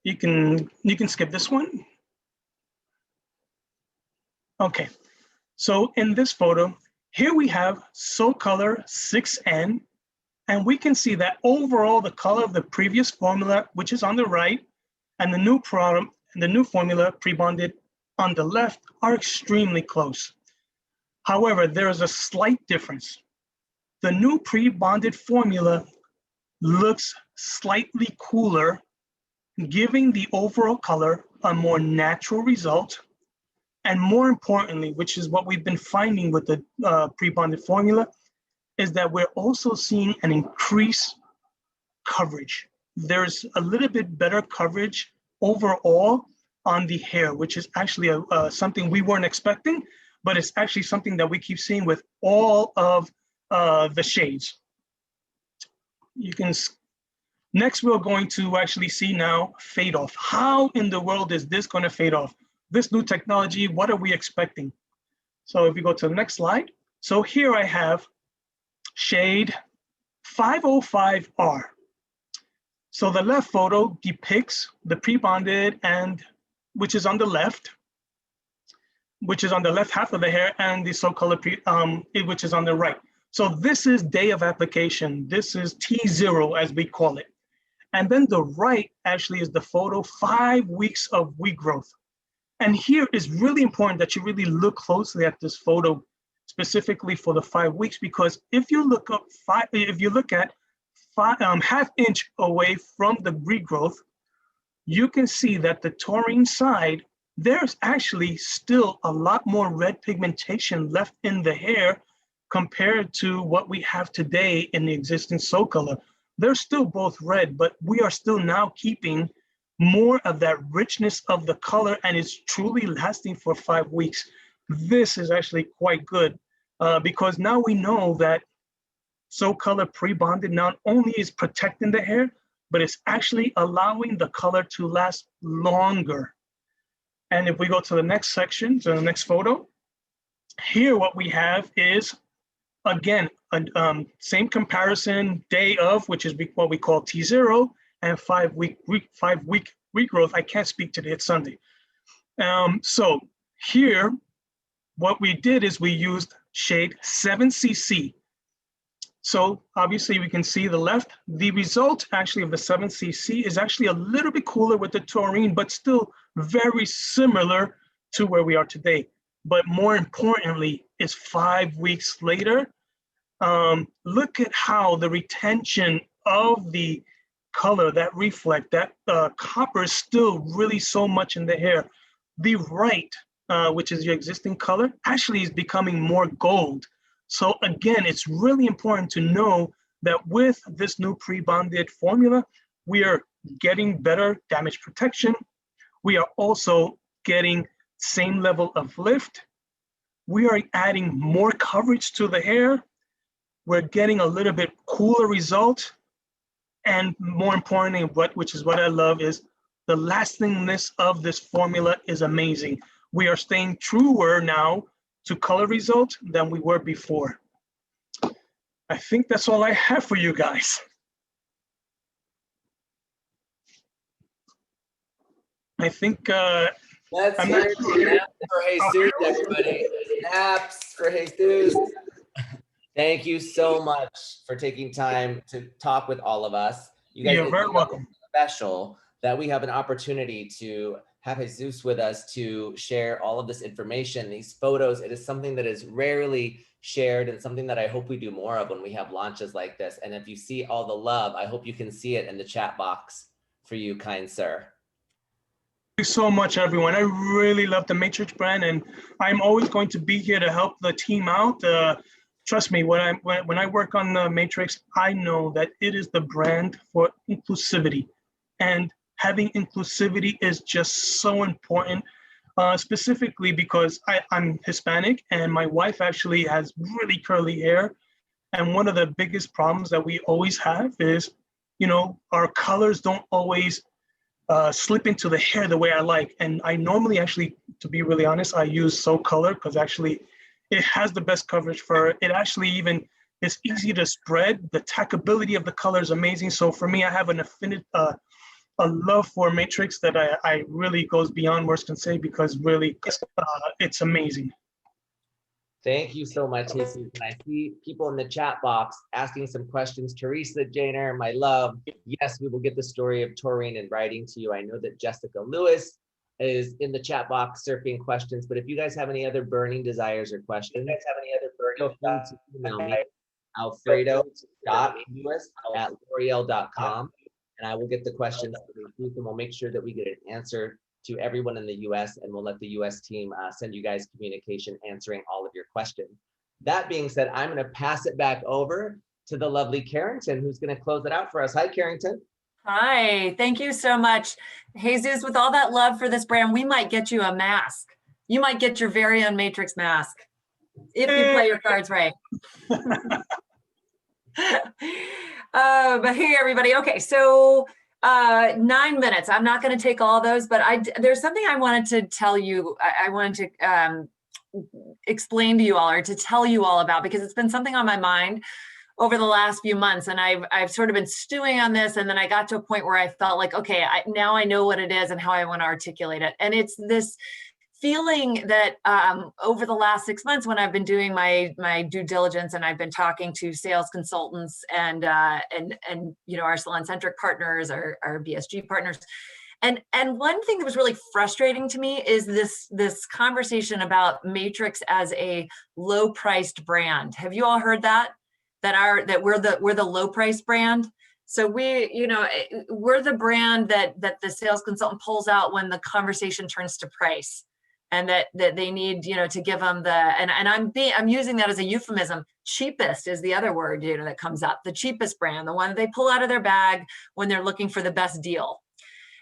You can skip this one. Okay, so in this photo, here we have SoColor 6N, and we can see that overall the color of the previous formula, which is on the right, and the new product, and the new formula pre-bonded on the left are extremely close. However, there is a slight difference. The new pre-bonded formula looks slightly cooler, giving the overall color a more natural result. And more importantly, which is what we've been finding with the pre-bonded formula, is that we're also seeing an increased coverage. There's a little bit better coverage overall on the hair, which is actually something we weren't expecting, but it's actually something that we keep seeing with all of the shades. Next, we're going to actually see now fade off. How in the world is this going to fade off? This new technology, what are we expecting? So if we go to the next slide. So here I have shade 505R. So the left photo depicts the pre-bonded, and which is on the left, which is on the left half of the hair, and the SoColor which is on the right. So this is day of application. This is T0 as we call it. And then the right actually is the photo 5 weeks of regrowth. And here is really important that you really look closely at this photo, specifically for the 5 weeks, because if you look at half inch away from the regrowth, you can see that the taurine side, there's actually still a lot more red pigmentation left in the hair compared to what we have today in the existing SoColor. They're still both red, but we are still now keeping more of that richness of the color, and it's truly lasting for 5 weeks. This is actually quite good because now we know that SoColor pre-bonded not only is protecting the hair, but it's actually allowing the color to last longer. And if we go to the next section, to the next photo, here what we have is, again, same comparison day of, which is what we call T0, and 5 week regrowth. I can't speak today, it's Sunday. So here, what we did is we used shade 7cc. So obviously we can see the left. The result actually of the 7cc is actually a little bit cooler with the taurine, but still very similar to where we are today. But more importantly, is 5 weeks later. Look at how the retention of the color, that reflect, that copper is still really so much in the hair. The right, which is your existing color, actually is becoming more gold. So again, it's really important to know that with this new pre-bonded formula, we are getting better damage protection. We are also getting same level of lift. We are adding more coverage to the hair. We're getting a little bit cooler result. And more importantly, which is what I love, is the lastingness of this formula is amazing. We are staying truer now to color result than we were before. I think that's all I have for you guys. I think let's hear snaps for Jesus, everybody. Snaps for Jesus. Thank you so much for taking time to talk with all of us. You guys, you're very welcome. Special that we have an opportunity to have Jesus with us to share all of this information, these photos. It is something that is rarely shared and something that I hope we do more of when we have launches like this. And if you see all the love, I hope you can see it in the chat box for you, kind sir. Thank you so much, everyone. I really love the Matrix brand, and I'm always going to be here to help the team out. Trust me, when I work on the Matrix, I know that it is the brand for inclusivity, and having inclusivity is just so important. Specifically because I'm Hispanic and my wife actually has really curly hair, and one of the biggest problems that we always have is, our colors don't always slip into the hair the way I like. And I normally actually, to be really honest, I use SoColor because actually it has the best coverage for it. It actually even is easy to spread. The tackability of the color is amazing. So for me, I have an affinity, a love for Matrix that I really goes beyond words can say, because really it's amazing. Thank you so much, Jesus. And I see people in the chat box asking some questions. Teresa Janer, my love. Yes, we will get the story of Taurine in writing to you. I know that Jessica Lewis is in the chat box surfing questions, but if you guys have any other burning desires or questions, feel free to email me, alfredo.lewis@l'oreal.com, and I will get the questions and we'll make sure that we get an answer to everyone in the US, and we'll let the US team send you guys communication answering all of your questions. That being said, I'm going to pass it back over to the lovely Carrington, who's going to close it out for us. Hi, Carrington. Hi, thank you so much. Jesus, with all that love for this brand, we might get you a mask. You might get your very own Matrix mask if you play your cards right. But hey, everybody. Okay, so 9 minutes. I'm not going to take all those, but there's something I wanted to tell you. I wanted to explain to you all, or to tell you all about, because it's been something on my mind over the last few months, and I've sort of been stewing on this, and then I got to a point where I felt like, okay, now I know what it is and how I want to articulate it. And it's this feeling that over the last 6 months, when I've been doing my due diligence and I've been talking to sales consultants and our salon-centric partners, our BSG partners, and one thing that was really frustrating to me is this conversation about Matrix as a low-priced brand. Have you all heard that? That we're the low-priced brand? So we're the brand that the sales consultant pulls out when the conversation turns to price. And that they need, to give them I'm using that as a euphemism. Cheapest is the other word, that comes up. The cheapest brand, the one that they pull out of their bag when they're looking for the best deal.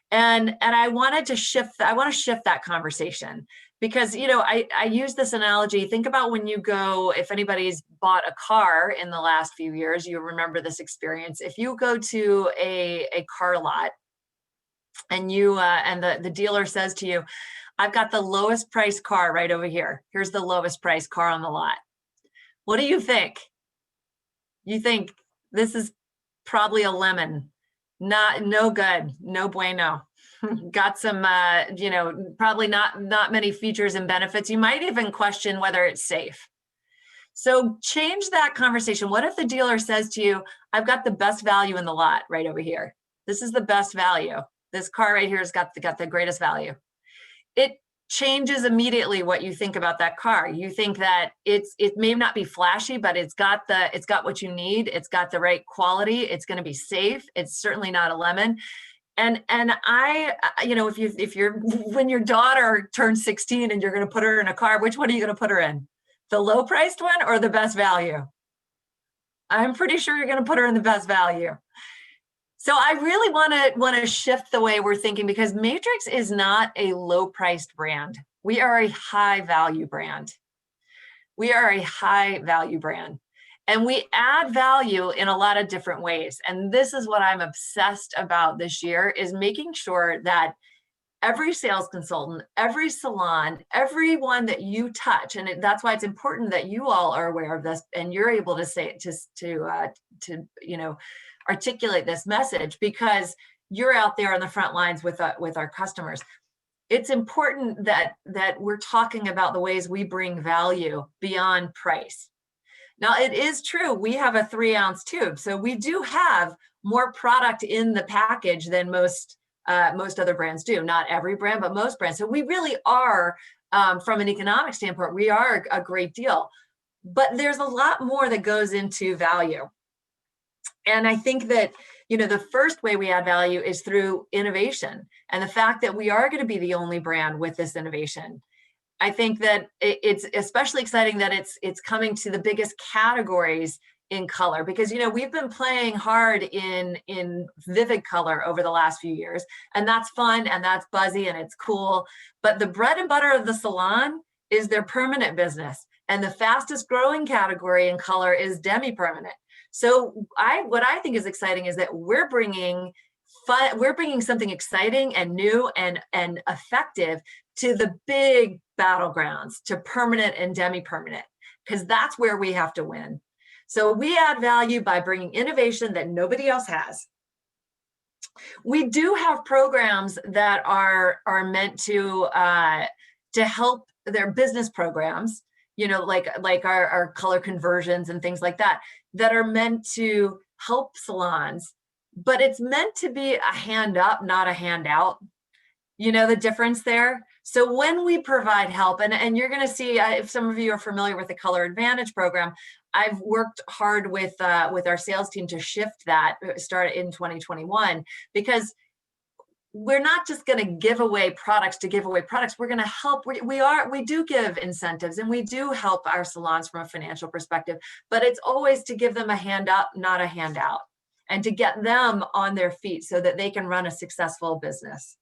And I wanted to shift that conversation, because, I use this analogy. Think about when you go, if anybody's bought a car in the last few years, you remember this experience. If you go to a car lot and the dealer says to you, I've got the lowest priced car right over here. Here's the lowest priced car on the lot. What do you think? You think this is probably a lemon. No good, no bueno. Got some, probably not many features and benefits. You might even question whether it's safe. So change that conversation. What if the dealer says to you, I've got the best value in the lot right over here. This is the best value. This car right here has got the greatest value. It changes immediately what you think about that car. You think that it may not be flashy, but it's got what you need. It's got the right quality. It's going to be safe. It's certainly not a lemon. And I, when your daughter turns 16 and you're going to put her in a car, which one are you going to put her in? The low priced one or the best value? I'm pretty sure you're going to put her in the best value. So I really want to shift the way we're thinking, because Matrix is not a low-priced brand. We are a high-value brand. We are a high-value brand. And we add value in a lot of different ways. And this is what I'm obsessed about this year, is making sure that every sales consultant, every salon, everyone that you touch, and that's why it's important that you all are aware of this and you're able to say to articulate this message, because you're out there on the front lines with our customers. It's important that we're talking about the ways we bring value beyond price. Now, it is true, we have a 3-ounce tube, so we do have more product in the package than most most other brands do. Not every brand, but most brands. So we really are, from an economic standpoint, we are a great deal. But there's a lot more that goes into value. And I think that, the first way we add value is through innovation, and the fact that we are going to be the only brand with this innovation. I think that it's especially exciting that it's coming to the biggest categories in color, because we've been playing hard in vivid color over the last few years, and that's fun and that's buzzy and it's cool. But the bread and butter of the salon is their permanent business, and the fastest growing category in color is demi-permanent. So what I think is exciting is that we're bringing something exciting and new and effective to the big battlegrounds, to permanent and demi-permanent, because that's where we have to win. So we add value by bringing innovation that nobody else has. We do have programs that are meant to help their business programs, like our color conversions and things like that are meant to help salons, but it's meant to be a hand up, not a handout. The difference there? So when we provide help, and you're going to see, if some of you are familiar with the Color Advantage program, I've worked hard with our sales team to shift that, start in 2021, because we're not just going to give away products to give away products. We're going to help. We do give incentives, and we do help our salons from a financial perspective, but it's always to give them a hand up, not a handout, and to get them on their feet so that they can run a successful business.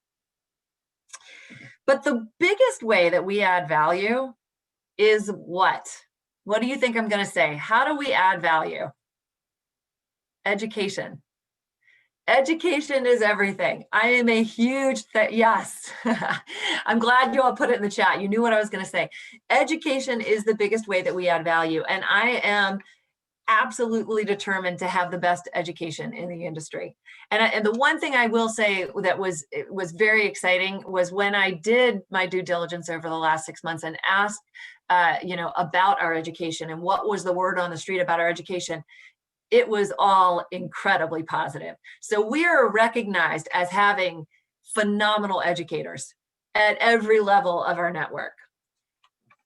But the biggest way that we add value is what? What do you think I'm going to say? How do we add value? Education. Education is everything. I am a huge, yes. I'm glad you all put it in the chat. You knew what I was going to say. Education is the biggest way that we add value. And I am absolutely determined to have the best education in the industry. And the one thing I will say that was very exciting was when I did my due diligence over the last 6 months and asked, about our education and what was the word on the street about our education. It was all incredibly positive. So we are recognized as having phenomenal educators at every level of our network.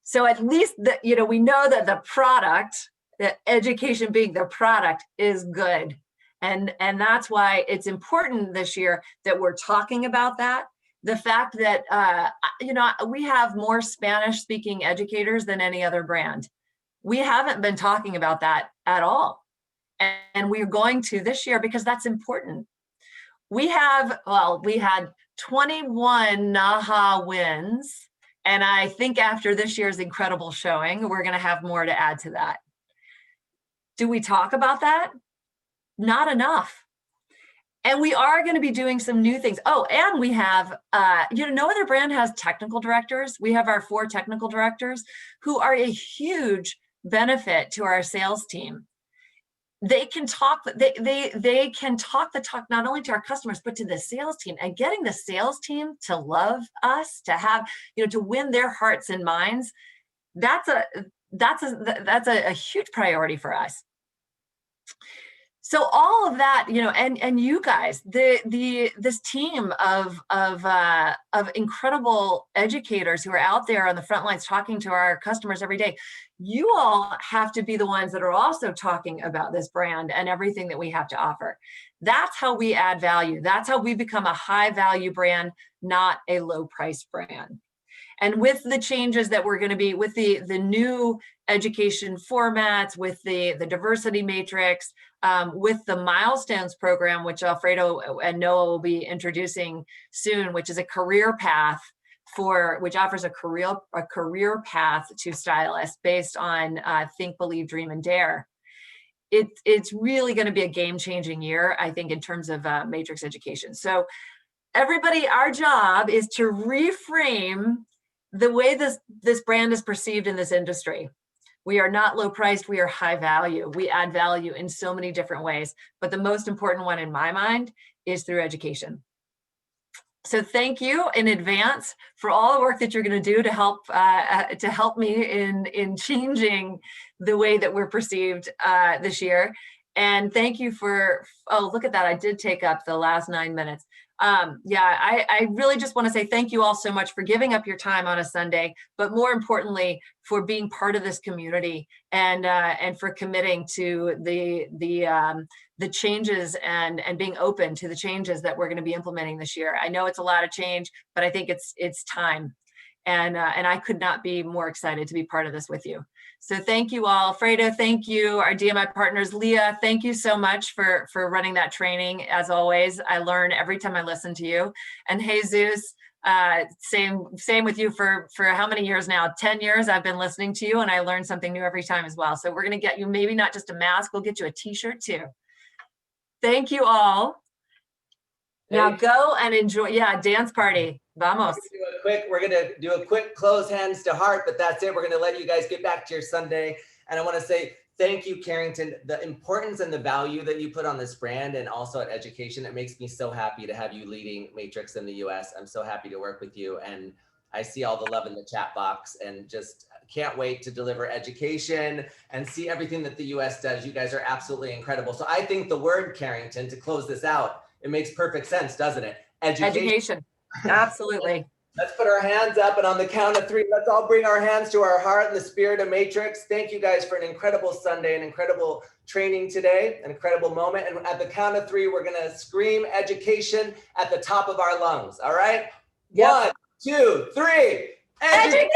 So at least we know that the product, the education being the product, is good. And that's why it's important this year that we're talking about that. The fact that, we have more Spanish speaking educators than any other brand. We haven't been talking about that at all. And we're going to this year because that's important. We had 21 NAHA wins. And I think after this year's incredible showing, we're going to have more to add to that. Do we talk about that? Not enough. And we are going to be doing some new things. Oh, and we have, no other brand has technical directors. We have our 4 technical directors who are a huge benefit to our sales team. They can talk, they can talk the talk not only to our customers, but to the sales team, and getting the sales team to love us, to have, to win their hearts and minds. That's a huge priority for us. So all of that, and you guys, this team of incredible educators who are out there on the front lines talking to our customers every day, you all have to be the ones that are also talking about this brand and everything that we have to offer. That's how we add value. That's how we become a high value brand, not a low price brand. And with the changes that we're going to be, with the new education formats, with the diversity matrix, with the milestones program, which Alfredo and Noah will be introducing soon, which is a career path which offers a career path to stylists based on Think, Believe, Dream, and Dare. It's really going to be a game-changing year, I think, in terms of matrix education. So everybody, our job is to reframe the way this brand is perceived in this industry. We are not low priced, we are high value. We add value in so many different ways, but the most important one in my mind is through education. So thank you in advance for all the work that you're going to do to help me in changing the way that we're perceived this year. And thank you for, oh, look at that. I did take up the last 9 minutes. I really just want to say thank you all so much for giving up your time on a Sunday, but more importantly, for being part of this community and for committing to the changes and being open to the changes that we're going to be implementing this year. I know it's a lot of change, but I think it's time. And I could not be more excited to be part of this with you. So thank you all. Fredo, thank you. Our DMI partners, Leah, thank you so much for running that training. As always, I learn every time I listen to you. And Jesus, same with you for how many years now? 10 years I've been listening to you, and I learn something new every time as well. So we're going to get you maybe not just a mask, we'll get you a t-shirt too. Thank you all. Now go and enjoy. Yeah, dance party. Vamos. We're gonna do a quick close hands to heart, but that's it. We're gonna let you guys get back to your Sunday. And I want to say thank you, Carrington. The importance and the value that you put on this brand and also at education, it makes me so happy to have you leading Matrix in the US. I'm so happy to work with you. And I see all the love in the chat box and just can't wait to deliver education and see everything that the US does. You guys are absolutely incredible. So I think the word Carrington, to close this out, it makes perfect sense, doesn't it? Education. Absolutely. Let's put our hands up, and on the count of 3, let's all bring our hands to our heart in the spirit of Matrix. Thank you guys for an incredible Sunday, an incredible training today, an incredible moment. And at the count of 3, we're gonna scream education at the top of our lungs, all right? Yep. 1, 2, 3. Education!